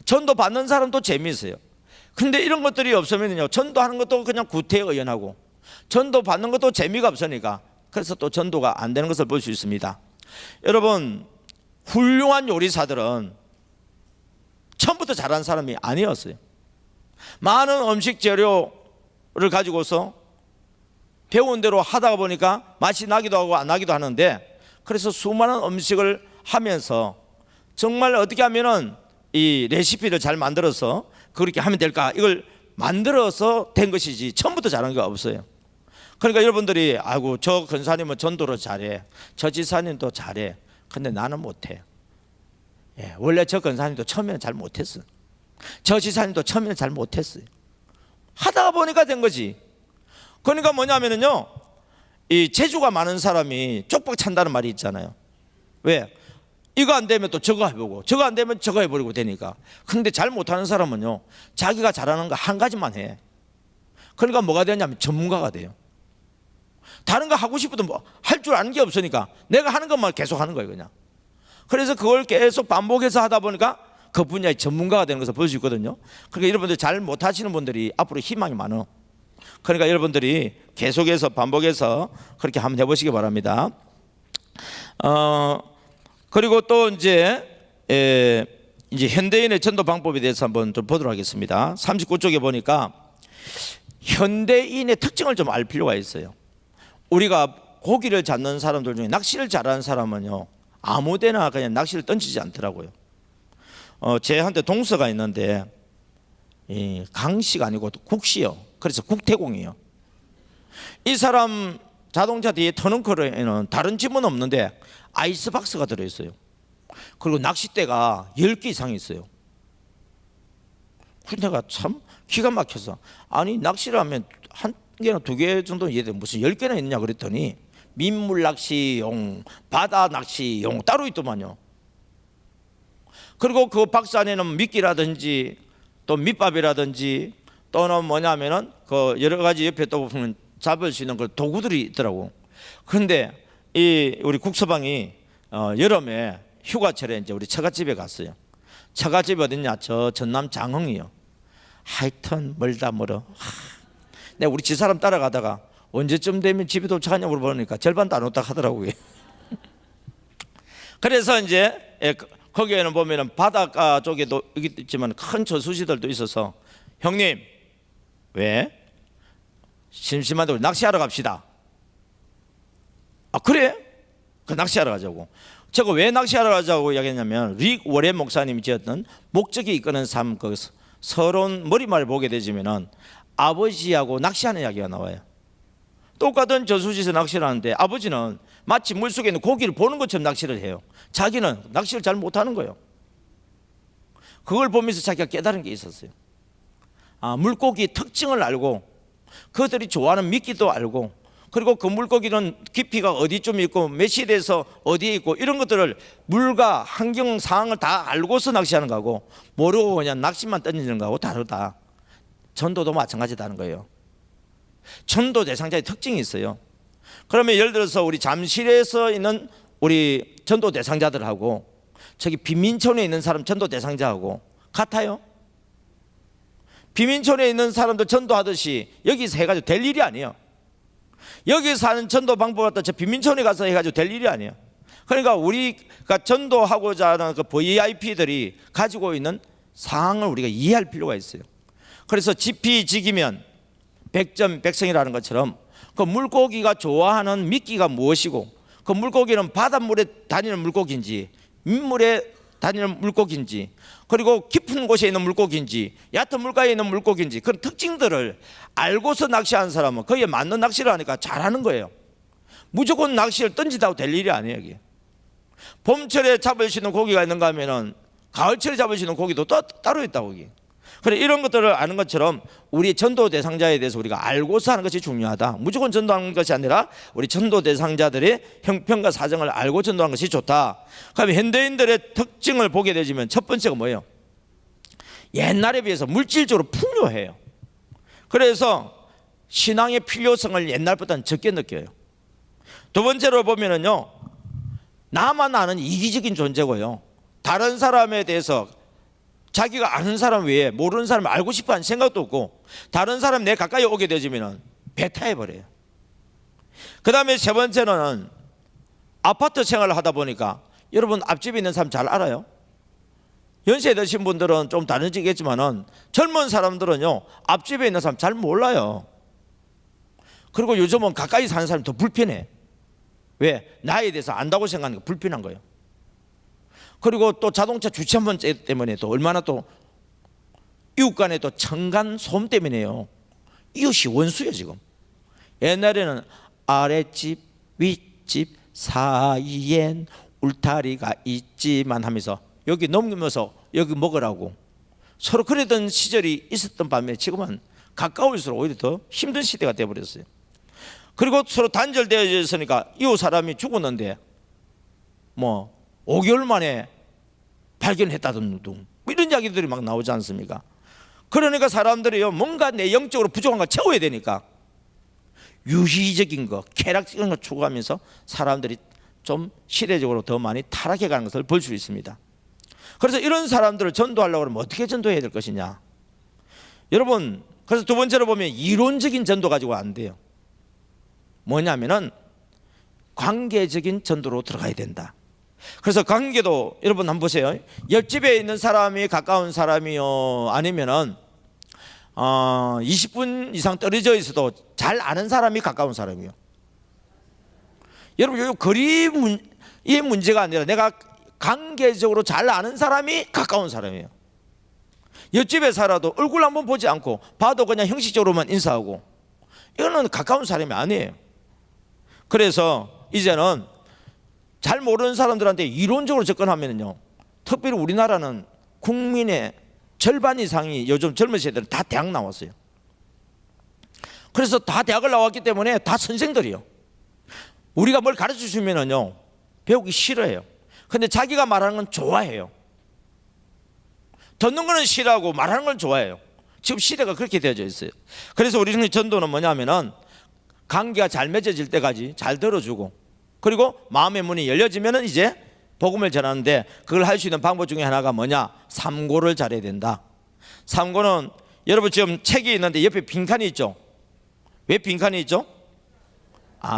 전도 받는 사람도 재미있어요. 근데 이런 것들이 없으면요 전도하는 것도 그냥 구태의연하고 전도 받는 것도 재미가 없으니까 그래서 또 전도가 안 되는 것을 볼 수 있습니다. 여러분, 훌륭한 요리사들은 처음부터 잘하는 사람이 아니었어요. 많은 음식 재료를 가지고서 배운 대로 하다가 보니까 맛이 나기도 하고 안 나기도 하는데, 그래서 수많은 음식을 하면서 정말 어떻게 하면은 이 레시피를 잘 만들어서 그렇게 하면 될까, 이걸 만들어서 된 것이지 처음부터 잘한 게 없어요. 그러니까 여러분들이 아이고 저 권사님은 전도를 잘해, 저 지사님도 잘해, 근데 나는 못해. 원래 저 권사님도 처음에는 잘 못했어, 저 지사님도 처음에는 잘 못했어요. 하다가 보니까 된 거지. 그러니까 뭐냐면은요, 이 재주가 많은 사람이 쪽박 찬다는 말이 있잖아요. 왜? 이거 안 되면 또 저거 해보고, 저거 안 되면 저거 해버리고 되니까. 근데 잘 못하는 사람은요, 자기가 잘하는 거 한 가지만 해. 그러니까 뭐가 되냐면 전문가가 돼요. 다른 거 하고 싶어도 뭐 할 줄 아는 게 없으니까 내가 하는 것만 계속 하는 거예요, 그냥. 그래서 그걸 계속 반복해서 하다 보니까 그 분야의 전문가가 되는 것을 볼 수 있거든요. 그러니까 여러분들 잘 못하시는 분들이 앞으로 희망이 많아. 그러니까 여러분들이 계속해서 반복해서 그렇게 한번 해보시기 바랍니다. 그리고 또 이제 현대인의 전도 방법에 대해서 한번 좀 보도록 하겠습니다. 39쪽에 보니까 현대인의 특징을 좀 알 필요가 있어요. 우리가 고기를 잡는 사람들 중에 낚시를 잘하는 사람은요, 아무데나 그냥 낚시를 던지지 않더라고요. 제한테 동서가 있는데 강씨가 아니고 국씨요. 그래서 국태공이에요. 이 사람 자동차 뒤에 터널커에는 다른 짐은 없는데 아이스박스가 들어있어요. 그리고 낚싯대가 10개 이상이 있어요. 그래서 내가 참 기가 막혀서, 아니 낚시를 하면 한 개나 두 개 정도 이해돼, 무슨 10개나 있냐 그랬더니 민물 낚시용, 바다 낚시용 따로 있더만요. 그리고 그 박스 안에는 미끼라든지 또 밑밥이라든지 또는 뭐냐면은 그 여러 가지 옆에 또 보면 잡을 수 있는 그 도구들이 있더라고. 그런데 이 우리 국서방이 여름에 휴가철에 이제 우리 처갓집에 갔어요. 처갓집이 어딨냐? 저 전남 장흥이요. 하여튼 멀다 멀어. 내가 우리 집사람 따라가다가 언제쯤 되면 집에 도착하냐고 물어보니까 절반도 안 왔다 하더라고요. 그래서 이제 거기에는 보면은 바닷가 쪽에도 있지만 큰 저수지들도 있어서, 형님 왜? 심심한데 우리 낚시하러 갑시다. 아 그래? 그 낚시하러 가자고. 저거 왜 낚시하러 가자고 이야기했냐면, 릭 워렌 목사님이 지었던 목적이 이끄는 삶, 그 서론 머리말을 보게 되지면은 아버지하고 낚시하는 이야기가 나와요. 똑같은 저수지에서 낚시를 하는데 아버지는 마치 물속에 있는 고기를 보는 것처럼 낚시를 해요. 자기는 낚시를 잘 못하는 거예요. 그걸 보면서 자기가 깨달은 게 있었어요. 물고기 특징을 알고 그들이 좋아하는 미끼도 알고, 그리고 그 물고기는 깊이가 어디쯤 있고 몇 시대에서 어디에 있고 이런 것들을 물과 환경 상황을 다 알고서 낚시하는 거하고 모르고 그냥 낚시만 던지는 거하고 다르다. 전도도 마찬가지다는 거예요. 전도 대상자의 특징이 있어요. 그러면 예를 들어서 우리 잠실에서 있는 우리 전도 대상자들하고 저기 빈민촌에 있는 사람 전도 대상자하고 같아요? 빈민촌에 있는 사람도 전도하듯이 여기서 해가지고 될 일이 아니에요. 여기서 하는 전도 방법 같다 저 빈민촌에 가서 해가지고 될 일이 아니에요. 그러니까 우리가 전도하고자 하는 그 VIP들이 가지고 있는 상황을 우리가 이해할 필요가 있어요. 그래서 지피지기면 백전 백성이라는 것처럼 그 물고기가 좋아하는 미끼가 무엇이고, 그 물고기는 바닷물에 다니는 물고기인지 민물에 다니는 물고기인지, 그리고 깊은 곳에 있는 물고기인지 얕은 물가에 있는 물고기인지, 그런 특징들을 알고서 낚시하는 사람은 거기에 맞는 낚시를 하니까 잘하는 거예요. 무조건 낚시를 던지다고 될 일이 아니에요. 이게 봄철에 잡을 수 있는 고기가 있는가 하면은 가을철에 잡을 수 있는 고기도 따로 있다고. 이게 그래, 이런 것들을 아는 것처럼 우리 전도 대상자에 대해서 우리가 알고서 하는 것이 중요하다. 무조건 전도하는 것이 아니라 우리 전도 대상자들의 형편과 사정을 알고 전도하는 것이 좋다. 그러면 현대인들의 특징을 보게 되지만 첫 번째가 뭐예요? 옛날에 비해서 물질적으로 풍요해요. 그래서 신앙의 필요성을 옛날보다는 적게 느껴요. 두 번째로 보면은요, 나만 아는 이기적인 존재고요, 다른 사람에 대해서 자기가 아는 사람 외에 모르는 사람을 알고 싶어하는 생각도 없고, 다른 사람 내 가까이 오게 되지면은 배타해버려요. 그 다음에 세 번째는 아파트 생활을 하다 보니까 여러분 앞집에 있는 사람 잘 알아요? 연세 드신 분들은 좀 다르지겠지만은 젊은 사람들은요 앞집에 있는 사람 잘 몰라요. 그리고 요즘은 가까이 사는 사람이 더 불편해. 왜? 나이에 대해서 안다고 생각하는 게 불편한 거예요. 그리고 또 자동차 주차 문제 때문에 또 얼마나 또 이웃 간에 또 층간 소음 때문에요. 이웃이 원수예요 지금. 옛날에는 아랫집 윗집 사이엔 울타리가 있지만 하면서 여기 넘기면서 여기 먹으라고 서로 그러던 시절이 있었던 반면에 지금은 가까울수록 오히려 더 힘든 시대가 되어버렸어요. 그리고 서로 단절되어 있으니까 이웃 사람이 죽었는데 뭐 5개월 만에 발견했다던 둥 이런 이야기들이 막 나오지 않습니까? 그러니까 사람들이요 뭔가 내 영적으로 부족한 걸 채워야 되니까 유희적인 거, 쾌락적인 걸 추구하면서 사람들이 좀 시대적으로 더 많이 타락해 가는 것을 볼 수 있습니다. 그래서 이런 사람들을 전도하려고 하면 어떻게 전도해야 될 것이냐? 여러분, 그래서 두 번째로 보면 이론적인 전도 가지고 안 돼요. 뭐냐면은 관계적인 전도로 들어가야 된다. 그래서 관계도 여러분 한번 보세요. 옆집에 있는 사람이 가까운 사람이요 아니면은 20분 이상 떨어져 있어도 잘 아는 사람이 가까운 사람이요. 여러분 이 거리의 문제가 아니라 내가 관계적으로 잘 아는 사람이 가까운 사람이에요. 옆집에 살아도 얼굴 한번 보지 않고 봐도 그냥 형식적으로만 인사하고 이거는 가까운 사람이 아니에요. 그래서 이제는 잘 모르는 사람들한테 이론적으로 접근하면요 특별히 우리나라는 국민의 절반 이상이 요즘 젊은 세대는 다 대학 나왔어요. 그래서 다 대학을 나왔기 때문에 다 선생들이요. 우리가 뭘 가르쳐 주면은요 배우기 싫어해요. 근데 자기가 말하는 건 좋아해요. 듣는 거는 싫어하고 말하는 건 좋아해요. 지금 시대가 그렇게 되어져 있어요. 그래서 우리는 전도는 뭐냐면은 관계가 잘 맺어질 때까지 잘 들어주고 그리고 마음의 문이 열려지면은 이제 복음을 전하는데 그걸 할 수 있는 방법 중에 하나가 뭐냐? 삼고를 잘해야 된다. 삼고는 여러분 지금 책이 있는데 옆에 빈칸이 있죠? 왜 빈칸이 있죠?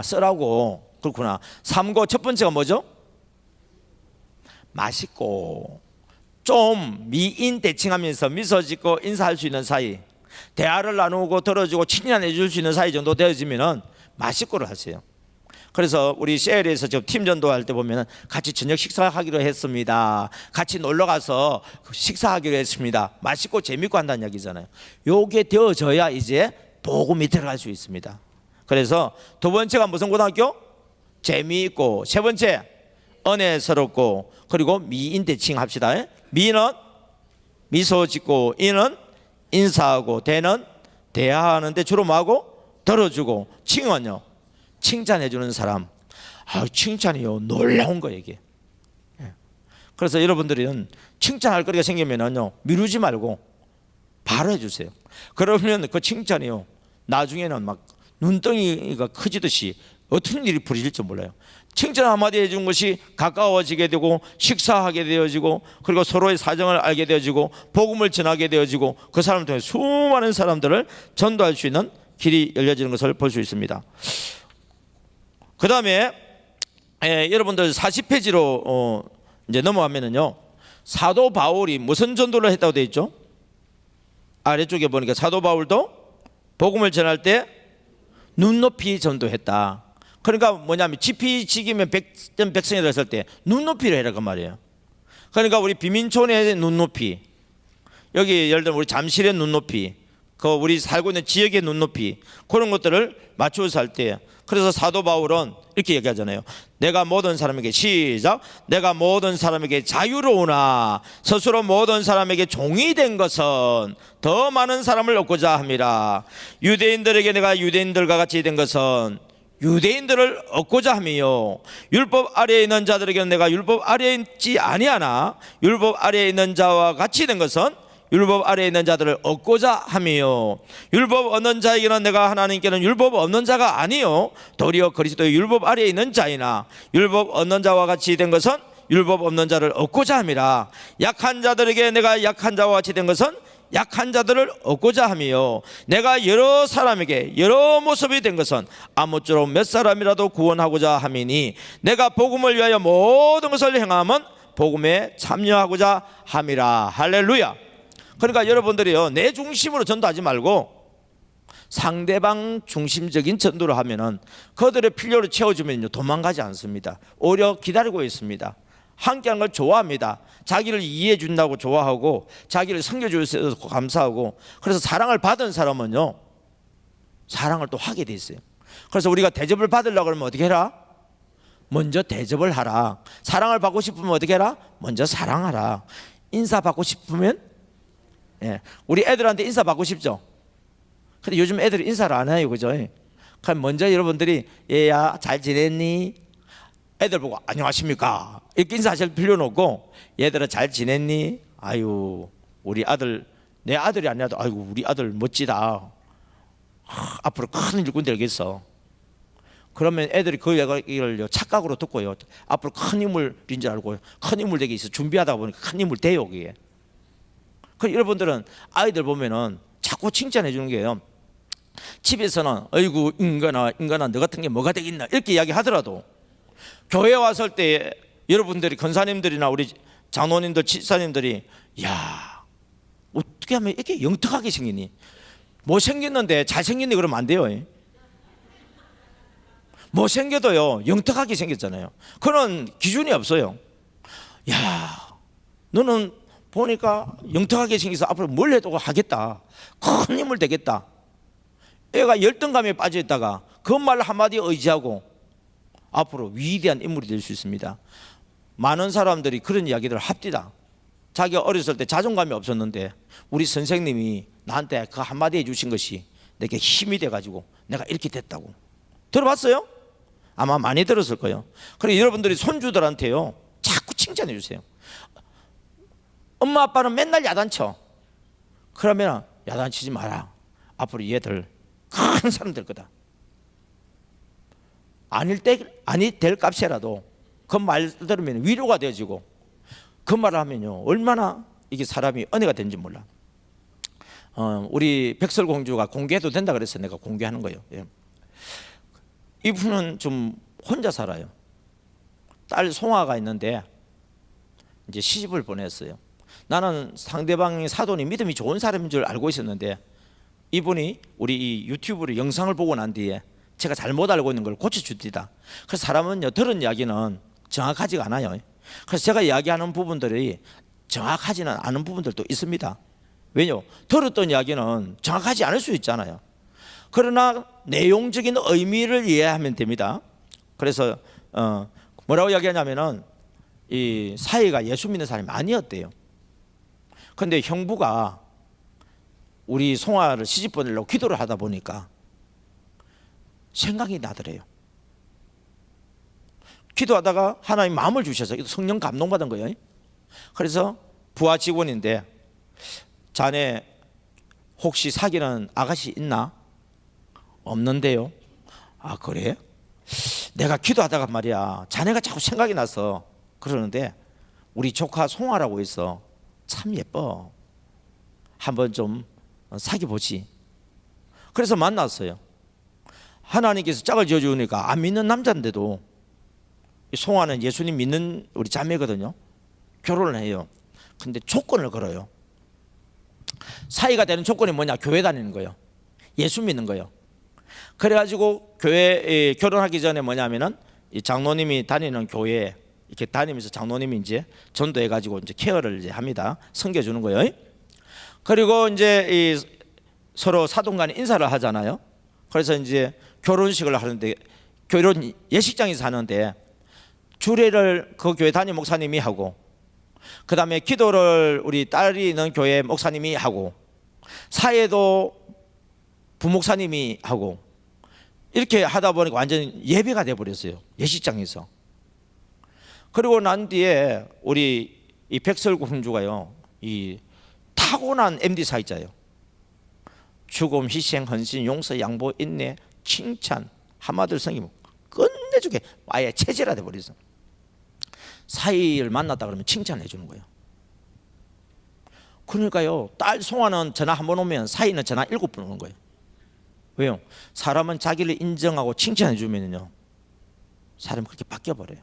쓰라고. 그렇구나. 삼고 첫 번째가 뭐죠? 맛있고 좀 미인 대칭하면서 미소 짓고 인사할 수 있는 사이, 대화를 나누고 들어주고 칭찬해 줄 수 있는 사이 정도 되어지면은 맛있고를 하세요. 그래서 우리 CL에서 지금 팀 전도할 때 보면은 같이 저녁 식사하기로 했습니다. 같이 놀러 가서 식사하기로 했습니다. 맛있고 재밌고 한다는 얘기잖아요. 요게 되어져야 이제 복음이 들어갈 수 있습니다. 그래서 두 번째가 무슨 고등학교? 재미있고, 세 번째 은혜스럽고, 그리고 미인 대칭 합시다. 미는 미소 짓고, 인은 인사하고, 대는 대화하는데 주로 뭐하고? 들어주고, 칭은요 칭찬해 주는 사람. 칭찬이요 놀라운 거예요 이게. 그래서 여러분들은 칭찬할 거리가 생기면은요 미루지 말고 바로 해주세요. 그러면 그 칭찬이요 나중에는 막 눈덩이가 커지듯이 어떤 일이 벌어질지 몰라요. 칭찬 한마디 해준 것이 가까워지게 되고 식사하게 되어지고 그리고 서로의 사정을 알게 되어지고 복음을 전하게 되어지고 그 사람을 통해 수많은 사람들을 전도할 수 있는 길이 열려지는 것을 볼 수 있습니다. 그 다음에 여러분들 40페이지로 이제 넘어가면은요 사도 바울이 무슨 전도를 했다고 되어 있죠? 아래쪽에 보니까 사도 바울도 복음을 전할 때 눈높이 전도했다. 그러니까 뭐냐면 지피지기면 백성이 됐을 때 눈높이를 해라 그 말이에요. 그러니까 우리 비민촌의 눈높이, 여기 예를 들면 우리 잠실의 눈높이, 그 우리 살고 있는 지역의 눈높이, 그런 것들을 맞추어서 할 때, 그래서 사도 바울은 이렇게 얘기하잖아요. 내가 모든 사람에게, 시작, 내가 모든 사람에게 자유로우나 스스로 모든 사람에게 종이 된 것은 더 많은 사람을 얻고자 함이라. 유대인들에게 내가 유대인들과 같이 된 것은 유대인들을 얻고자 함이요, 율법 아래에 있는 자들에게는 내가 율법 아래에 있지 아니하나 율법 아래에 있는 자와 같이 된 것은 율법 아래에 있는 자들을 얻고자 함이요, 율법 얻는 자에게는 내가 하나님께는 율법 없는 자가 아니요 도리어 그리스도의 율법 아래에 있는 자이나 율법 얻는 자와 같이 된 것은 율법 없는 자를 얻고자 함이라. 약한 자들에게 내가 약한 자와 같이 된 것은 약한 자들을 얻고자 하며 내가 여러 사람에게 여러 모습이 된 것은 아무쪼록 몇 사람이라도 구원하고자 함이니 내가 복음을 위하여 모든 것을 행함은 복음에 참여하고자 함이라. 할렐루야. 그러니까 여러분들이요, 내 중심으로 전도하지 말고 상대방 중심적인 전도를 하면은 그들의 필요를 채워주면요 도망가지 않습니다. 오히려 기다리고 있습니다. 함께하는 걸 좋아합니다. 자기를 이해해 준다고 좋아하고 자기를 섬겨주셔서 감사하고, 그래서 사랑을 받은 사람은요 사랑을 또 하게 돼 있어요. 그래서 우리가 대접을 받으려고 그러면 어떻게 해라? 먼저 대접을 하라. 사랑을 받고 싶으면 어떻게 해라? 먼저 사랑하라. 인사 받고 싶으면, 우리 애들한테 인사 받고 싶죠. 근데 요즘 애들이 인사를 안 해요, 그죠? 그럼 먼저 여러분들이 얘야 잘 지냈니? 애들 보고 안녕하십니까 이렇게 인사하실 필요는 없고, 얘들아 잘 지냈니? 아유 우리 아들, 내 아들이 아니라도 아이고 우리 아들 멋지다. 앞으로 큰 일꾼 되겠어. 그러면 애들이 그 얘기를 착각으로 듣고요 앞으로 큰 인물인 줄 알고 큰 인물 되기 위해서 준비하다 보니까 큰 인물 돼요. 그게. 그 여러분들은 아이들 보면은 자꾸 칭찬해 주는 게요, 집에서는 아이고 인간아 너 같은 게 뭐가 되겠나 이렇게 이야기하더라도 교회 왔을 때 여러분들이 권사님들이나 우리 장로님들 집사님들이 야 어떻게 하면 이렇게 영특하게 생기니, 못생겼는데 잘생겼니 그러면 안 돼요. 못생겨도요 영특하게 생겼잖아요. 그런 기준이 없어요. 야 너는 보니까 영특하게 생겨서 앞으로 뭘 해도 하겠다, 큰 힘을 되겠다. 애가 열등감에 빠져 있다가 그 말 한마디에 의지하고 앞으로 위대한 인물이 될 수 있습니다. 많은 사람들이 그런 이야기들을 합디다. 자기가 어렸을 때 자존감이 없었는데 우리 선생님이 나한테 그 한마디 해주신 것이 내게 힘이 돼가지고 내가 이렇게 됐다고. 들어봤어요? 아마 많이 들었을 거예요. 그리고 여러분들이 손주들한테요 자꾸 칭찬해 주세요. 엄마 아빠는 맨날 야단쳐. 그러면 야단치지 마라. 앞으로 얘들 큰 사람 될 거다. 아니 될 값이라도 그 말 들으면 위로가 되어지고, 그 말을 하면요 얼마나 이게 사람이 은혜가 되는지 몰라. 우리 백설공주가 공개해도 된다 그래서 내가 공개하는 거예요. 이분은 좀 혼자 살아요. 딸 송아가 있는데 이제 시집을 보냈어요. 나는 상대방이 사돈이 믿음이 좋은 사람인 줄 알고 있었는데 이분이 우리 이 유튜브로 영상을 보고 난 뒤에 제가 잘못 알고 있는 걸 고쳐주디다. 그래서 사람은요 들은 이야기는 정확하지가 않아요. 그래서 제가 이야기하는 부분들이 정확하지는 않은 부분들도 있습니다. 왜요? 들었던 이야기는 정확하지 않을 수 있잖아요. 그러나 내용적인 의미를 이해하면 됩니다. 그래서 뭐라고 이야기하냐면은 이 사이가 예수 믿는 사람이 아니었대요. 그런데 형부가 우리 송아를 시집 보내려고 기도를 하다 보니까 생각이 나더래요. 기도하다가 하나님 마음을 주셔서 성령 감동받은 거예요. 그래서 부하 직원인데 자네 혹시 사귀는 아가씨 있나? 없는데요. 아 그래? 내가 기도하다가 말이야 자네가 자꾸 생각이 나서 그러는데 우리 조카 송아라고 있어. 참 예뻐. 한번 좀 사귀보지. 그래서 만났어요. 하나님께서 짝을 지어주니까 안 믿는 남자인데도 송아는 예수님 믿는 우리 자매거든요. 결혼을 해요. 근데 조건을 걸어요. 사이가 되는 조건이 뭐냐? 교회 다니는 거예요. 예수 믿는 거예요. 그래가지고 교회 결혼하기 전에 뭐냐면은 이 장로님이 다니는 교회에 이렇게 다니면서 장로님이 이제 전도해가지고 이제 케어를 이제 합니다. 섬겨주는 거예요. 그리고 이제 이 서로 사돈간에 인사를 하잖아요. 그래서 이제 결혼식을 하는데 결혼 예식장에서 하는데 주례를 그 교회 담임 목사님이 하고, 그 다음에 기도를 우리 딸이 있는 교회 목사님이 하고, 사회도 부목사님이 하고, 이렇게 하다 보니까 완전 예배가 돼버렸어요. 예식장에서. 그리고 난 뒤에 우리 이 백설공주가요 이 타고난 MD사이자예요. 죽음, 희생, 헌신, 용서, 양보, 인내, 칭찬 한마디로 섬기면 끝내주게 아예 체질화 돼버렸어. 사이를 만났다 그러면 칭찬해 주는 거예요. 그러니까요, 딸 송아는 전화 한 번 오면 사위는 전화 7번 오는 거예요. 왜요? 사람은 자기를 인정하고 칭찬해 주면요, 사람이 그렇게 바뀌어 버려요.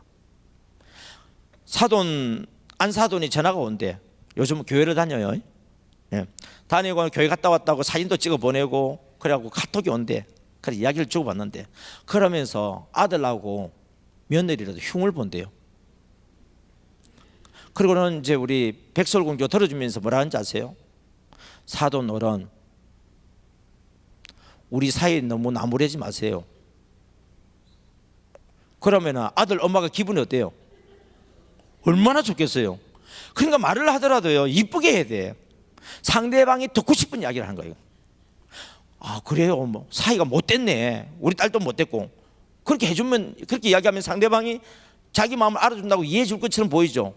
사돈 안사돈이 전화가 온대. 요즘 교회를 다녀요. 예. 다니고 교회 갔다 왔다고 사진도 찍어 보내고 그래갖고 카톡이 온대. 그래 이야기를 주고받는데, 그러면서 아들하고 며느리라도 흉을 본대요. 그리고는 이제 우리 백설공주 들어주면서 뭐라 하는지 아세요? 사돈 어른, 우리 사이 너무 나무래지 마세요. 그러면 아들 엄마가 기분이 어때요? 얼마나 좋겠어요. 그러니까 말을 하더라도요, 이쁘게 해야 돼. 상대방이 듣고 싶은 이야기를 하는 거예요. 아 그래요, 뭐 사이가 못됐네, 우리 딸도 못됐고, 그렇게 해주면, 그렇게 이야기하면 상대방이 자기 마음을 알아준다고 이해해 줄 것처럼 보이죠.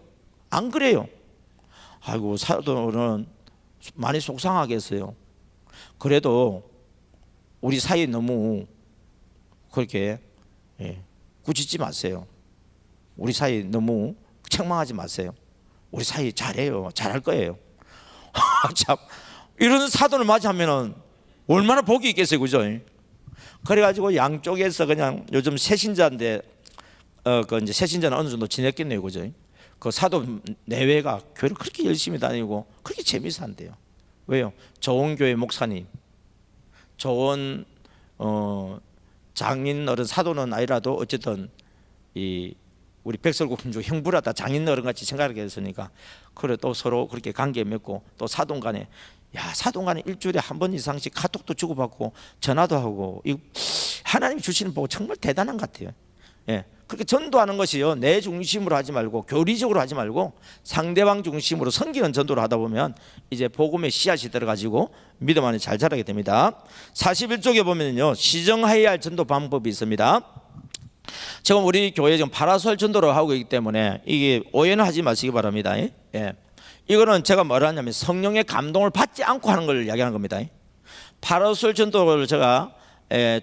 안 그래요. 아이고 사돈은 많이 속상하겠어요. 그래도 우리 사이 너무 그렇게 꾸짖지 마세요. 우리 사이 너무 책망하지 마세요. 우리 사이 잘해요. 잘할 거예요. 참, 이런 사돈을 맞이하면은 얼마나 복이 있겠어요, 그죠? 그래가지고 양쪽에서 그냥 요즘 새신자인데, 그 이제 새신자는 어느 정도 지냈겠네요, 그죠? 그 사돈 내외가 교회를 그렇게 열심히 다니고 그렇게 재미있어 한대요. 왜요? 좋은 교회 목사님, 좋은 장인 어른, 사돈은 아니라도 어쨌든 이 우리 백설공주 형부라다 장인 어른 같이 생각하게 됐으니까, 그래 또 서로 그렇게 관계 맺고, 또 사돈 간에, 야 사돈 간에 일주일에 한 번 이상씩 카톡도 주고받고 전화도 하고, 이 하나님이 주시는 복 정말 대단한 것 같아요. 예. 그렇게 전도하는 것이요, 내 중심으로 하지 말고 교리적으로 하지 말고 상대방 중심으로 섬기는 전도를 하다 보면 이제 복음의 씨앗이 들어가지고 믿음 안에 잘 자라게 됩니다. 41쪽에 보면요, 시정하여야 할 전도 방법이 있습니다. 지금 우리 교회 지금 파라솔 전도를 하고 있기 때문에 이게 오해는 하지 마시기 바랍니다. 예. 이거는 제가 뭐라 하냐면 성령의 감동을 받지 않고 하는 걸 이야기하는 겁니다. 파라솔 전도를 제가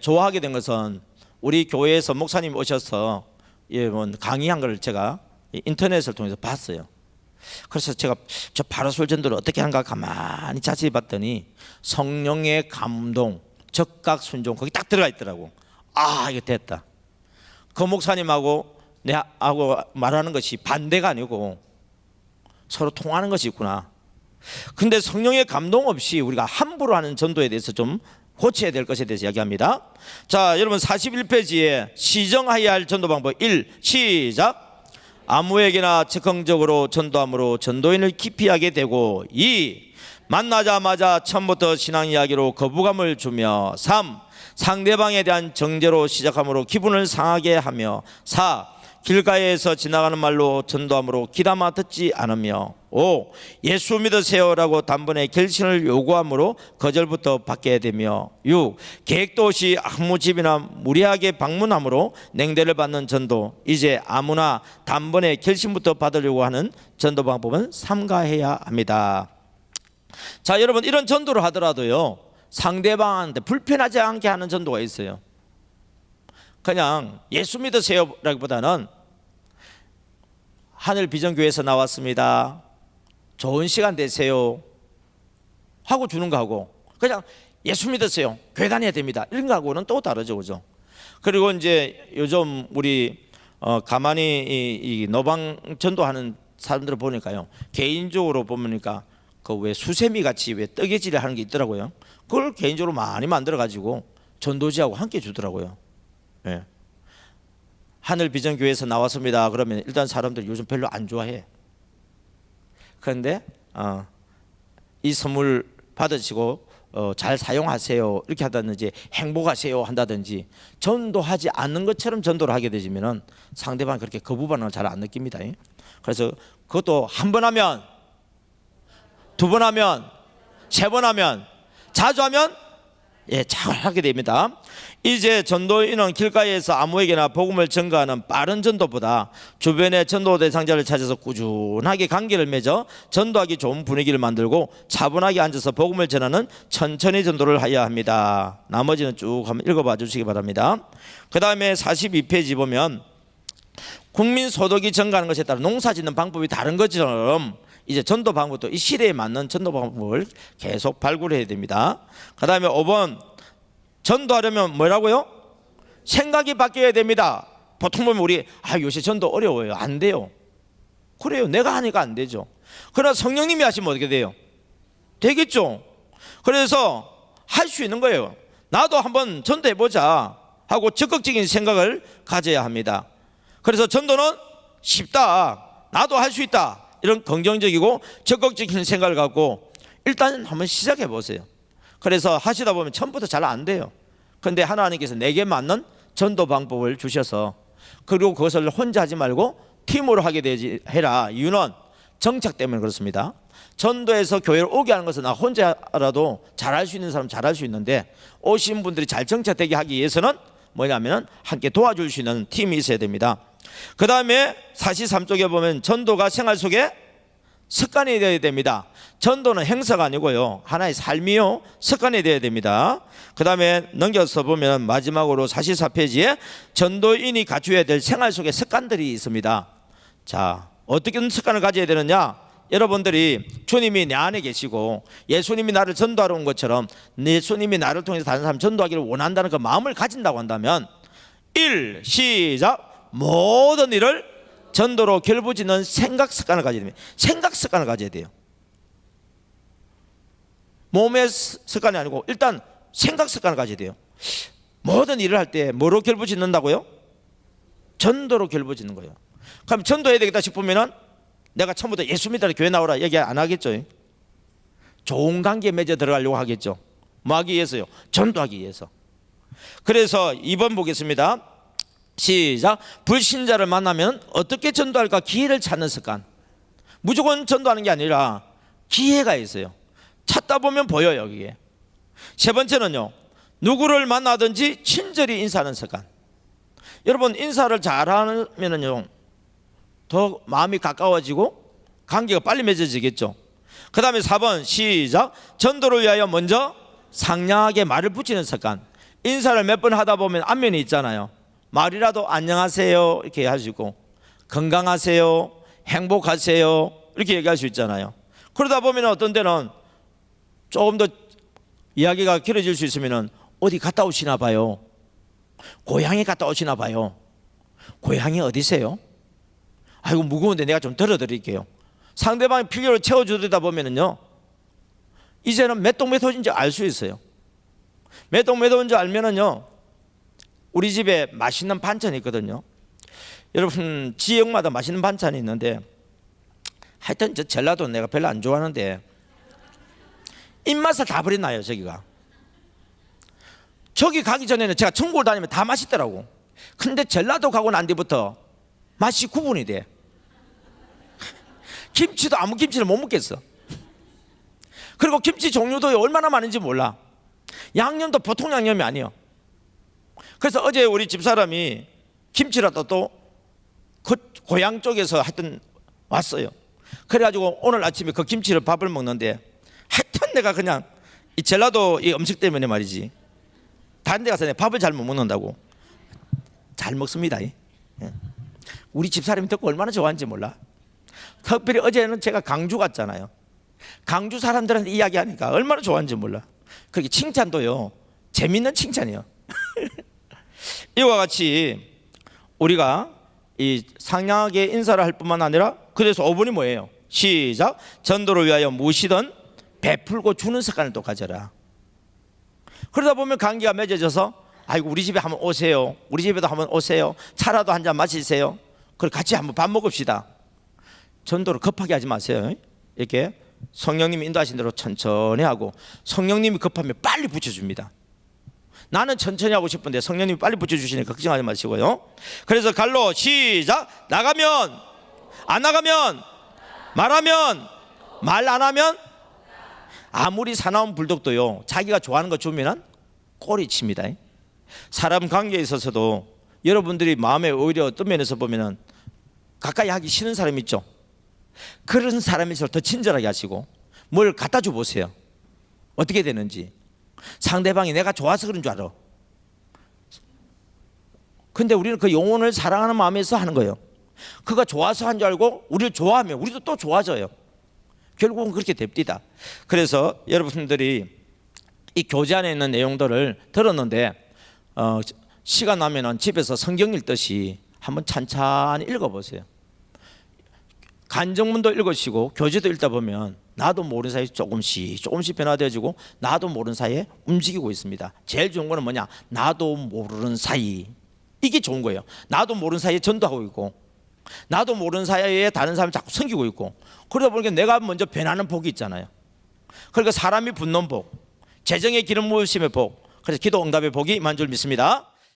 좋아하게 된 것은 우리 교회에서 목사님 오셔서 강의한 걸 제가 인터넷을 통해서 봤어요. 그래서 제가 저 파라솔 전도를 어떻게 하는가 가만히 자세히 봤더니 성령의 감동, 적각 순종, 거기 딱 들어가 있더라고. 아 이거 됐다. 그 목사님하고 내하고 말하는 것이 반대가 아니고 서로 통하는 것이 있구나. 근데 성령의 감동 없이 우리가 함부로 하는 전도에 대해서 좀 고쳐야 될 것에 대해서 이야기합니다. 자, 여러분 41페이지에 시정하여야 할 전도 방법 1, 시작. 아무에게나 즉흥적으로 전도함으로 전도인을 기피하게 되고, 2, 만나자마자 처음부터 신앙 이야기로 거부감을 주며, 3, 상대방에 대한 정죄로 시작함으로 기분을 상하게 하며, 4, 길가에서 지나가는 말로 전도함으로 귀담아 듣지 않으며, 5, 예수 믿으세요라고 단번에 결신을 요구함으로 거절부터 받게 되며, 6, 계획도 없이 아무 집이나 무리하게 방문함으로 냉대를 받는 전도. 이제 아무나 단번에 결심부터 받으려고 하는 전도 방법은 삼가해야 합니다. 자, 여러분 이런 전도를 하더라도요, 상대방한테 불편하지 않게 하는 전도가 있어요. 그냥 예수 믿으세요라기보다는 하늘 비전교회에서 나왔습니다, 좋은 시간 되세요 하고 주는 거하고, 그냥 예수 믿으세요, 교회 다녀야 됩니다, 이런 거하고는 또 다르죠, 그죠? 그리고 이제 요즘 우리 가만히 이 노방 전도하는 사람들을 보니까요, 개인적으로 보니까 그 왜 수세미 같이 왜 뜨개질을 하는 게 있더라고요. 그걸 개인적으로 많이 만들어 가지고 전도지하고 함께 주더라고요. 예. 하늘 비전교회에서 나왔습니다 그러면 일단 사람들 요즘 별로 안 좋아해. 그런데 이 선물 받으시고 잘 사용하세요 이렇게 하다든지 행복하세요 한다든지 전도하지 않는 것처럼 전도를 하게 되시면 상대방이 그렇게 거부 반응을 잘 안 느낍니다. 그래서 그것도 한 번 하면, 두 번 하면, 세 번 하면, 자주 하면 잘 하게 됩니다. 이제 전도인은 길가에서 아무에게나 복음을 전가하는 빠른 전도보다 주변의 전도 대상자를 찾아서 꾸준하게 관계를 맺어 전도하기 좋은 분위기를 만들고 차분하게 앉아서 복음을 전하는 천천히 전도를 하여야 합니다. 나머지는 쭉 한번 읽어봐 주시기 바랍니다. 그 다음에 42페이지 보면 국민소득이 증가하는 것에 따라 농사 짓는 방법이 다른 것처럼 이제 전도 방법도 이 시대에 맞는 전도 방법을 계속 발굴해야 됩니다. 그 다음에 5번, 전도하려면 뭐라고요? 생각이 바뀌어야 됩니다. 보통 보면 우리 요새 전도 어려워요. 안 돼요. 그래요. 내가 하니까 안 되죠. 그러나 성령님이 하시면 어떻게 돼요? 되겠죠. 그래서 할 수 있는 거예요. 나도 한번 전도해보자 하고 적극적인 생각을 가져야 합니다. 그래서 전도는 쉽다, 나도 할 수 있다, 이런 긍정적이고 적극적인 생각을 갖고 일단 한번 시작해 보세요. 그래서 하시다 보면 처음부터 잘 안 돼요. 그런데 하나님께서 내게 맞는 전도 방법을 주셔서, 그리고 그것을 혼자 하지 말고 팀으로 하게 되지 해라. 이유는 정착 때문에 그렇습니다. 전도에서 교회를 오게 하는 것은 나 혼자라도 잘할 수 있는 사람 잘할 수 있는데, 오신 분들이 잘 정착되게 하기 위해서는 뭐냐면 함께 도와줄 수 있는 팀이 있어야 됩니다. 그 다음에 43쪽에 보면 전도가 생활 속에 습관이 되어야 됩니다. 전도는 행사가 아니고요, 하나의 삶이요, 습관이 되어야 됩니다. 그 다음에 넘겨서 보면 마지막으로 44페이지에 전도인이 갖춰야 될 생활 속에 습관들이 있습니다. 자, 어떻게 습관을 가져야 되느냐? 여러분들이 주님이 내 안에 계시고 예수님이 나를 전도하러 온 것처럼 예수님이 나를 통해서 다른 사람 전도하기를 원한다는 그 마음을 가진다고 한다면, 1. 시작. 모든 일을 전도로 결부짓는 생각 습관을 가져야 됩니다. 생각 습관을 가져야 돼요. 몸의 습관이 아니고 일단 생각 습관을 가져야 돼요. 모든 일을 할 때 뭐로 결부짓는다고요? 전도로 결부짓는 거예요. 그럼 전도해야 되겠다 싶으면은 내가 처음부터 예수 믿으라 교회 나오라 얘기 안 하겠죠. 좋은 관계에 맺어 들어가려고 하겠죠. 뭐 하기 위해서요? 전도하기 위해서. 그래서 2번 보겠습니다. 시작. 불신자를 만나면 어떻게 전도할까 기회를 찾는 습관. 무조건 전도하는 게 아니라 기회가 있어요. 찾다 보면 보여요. 여기에. 세 번째는요, 누구를 만나든지 친절히 인사하는 습관. 여러분, 인사를 잘하면은요 더 마음이 가까워지고 관계가 빨리 맺어지겠죠. 그 다음에 4번 시작. 전도를 위하여 먼저 상냥하게 말을 붙이는 습관. 인사를 몇 번 하다 보면 안면이 있잖아요. 말이라도 안녕하세요 이렇게 할 수 있고, 건강하세요, 행복하세요 이렇게 얘기할 수 있잖아요. 그러다 보면 어떤 때는 조금 더 이야기가 길어질 수 있으면 어디 갔다 오시나 봐요. 고향에 갔다 오시나 봐요. 고향이 어디세요? 아이고 무거운데 내가 좀 덜어드릴게요. 상대방이 필요를 채워주다 보면은요, 이제는 몇 동 몇 호인지 알 수 있어요. 몇 동 몇 호인지 알면은요, 우리 집에 맛있는 반찬이 있거든요. 여러분, 지역마다 맛있는 반찬이 있는데, 하여튼 저 전라도 내가 별로 안 좋아하는데 입맛을 다 버렸나요. 저기 가기 전에는 제가 전국을 다니면 다 맛있더라고. 근데 전라도 가고 난 뒤부터 맛이 구분이 돼. 김치도 아무 김치를 못 먹겠어. 그리고 김치 종류도 얼마나 많은지 몰라. 양념도 보통 양념이 아니에요. 그래서 어제 우리 집사람이 김치라도 또 그 고향 쪽에서 하여튼 왔어요. 그래가지고 오늘 아침에 그 김치를 밥을 먹는데, 하여튼 내가 그냥 이 전라도 이 음식 때문에 말이지, 다른 데 가서 밥을 잘 못 먹는다고. 잘 먹습니다. 우리 집사람이 듣고 얼마나 좋아하는지 몰라. 특별히 어제는 제가 강주 갔잖아요. 강주 사람들한테 이야기하니까 얼마나 좋아하는지 몰라. 그렇게 칭찬도요, 재밌는 칭찬이요. 이와 같이 우리가 이 상냥하게 인사를 할 뿐만 아니라, 그래서 5번이 뭐예요? 시작. 전도를 위하여 무엇이든 베풀고 주는 습관을 또 가져라. 그러다 보면 관계가 맺어져서, 아이고 우리 집에 한번 오세요, 우리 집에도 한번 오세요, 차라도 한 잔 마시세요, 그리고 같이 한번 밥 먹읍시다. 전도를 급하게 하지 마세요. 이렇게 성령님이 인도하신 대로 천천히 하고, 성령님이 급하면 빨리 붙여줍니다. 나는 천천히 하고 싶은데 성령님이 빨리 붙여주시니까 걱정하지 마시고요. 그래서 갈로 시작. 나가면 안 나가면, 말하면 말 안 하면, 아무리 사나운 불독도요 자기가 좋아하는 거 주면은 꼬리칩니다. 사람 관계에 있어서도 여러분들이 마음에 오히려 어떤 면에서 보면은 가까이 하기 싫은 사람 있죠. 그런 사람일수록 더 친절하게 하시고 뭘 갖다 줘 보세요. 어떻게 되는지. 상대방이 내가 좋아서 그런 줄 알아. 근데 우리는 그 영혼을 사랑하는 마음에서 하는 거예요. 그가 좋아서 한 줄 알고 우리를 좋아하면 우리도 또 좋아져요. 결국은 그렇게 됩니다. 그래서 여러분들이 이 교재 안에 있는 내용들을 들었는데 시간 나면은 집에서 성경 읽듯이 한번 찬찬히 읽어보세요. 간증문도 읽으시고 교재도 읽다 보면 나도 모르는 사이에 조금씩 변화되어지고 나도 모르는 사이에 움직이고 있습니다. 제일 좋은 거는 뭐냐? 나도 모르는 사이. 이게 좋은 거예요. 나도 모르는 사이에 전도하고 있고 나도 모르는 사이에 다른 사람이 자꾸 섬기고 있고 그러다 보니까 내가 먼저 변하는 복이 있잖아요. 그러니까 사람이 붙는 복, 재정의 기름 부으심의 복, 그래서 기도 응답의 복이 임한 줄 믿습니다.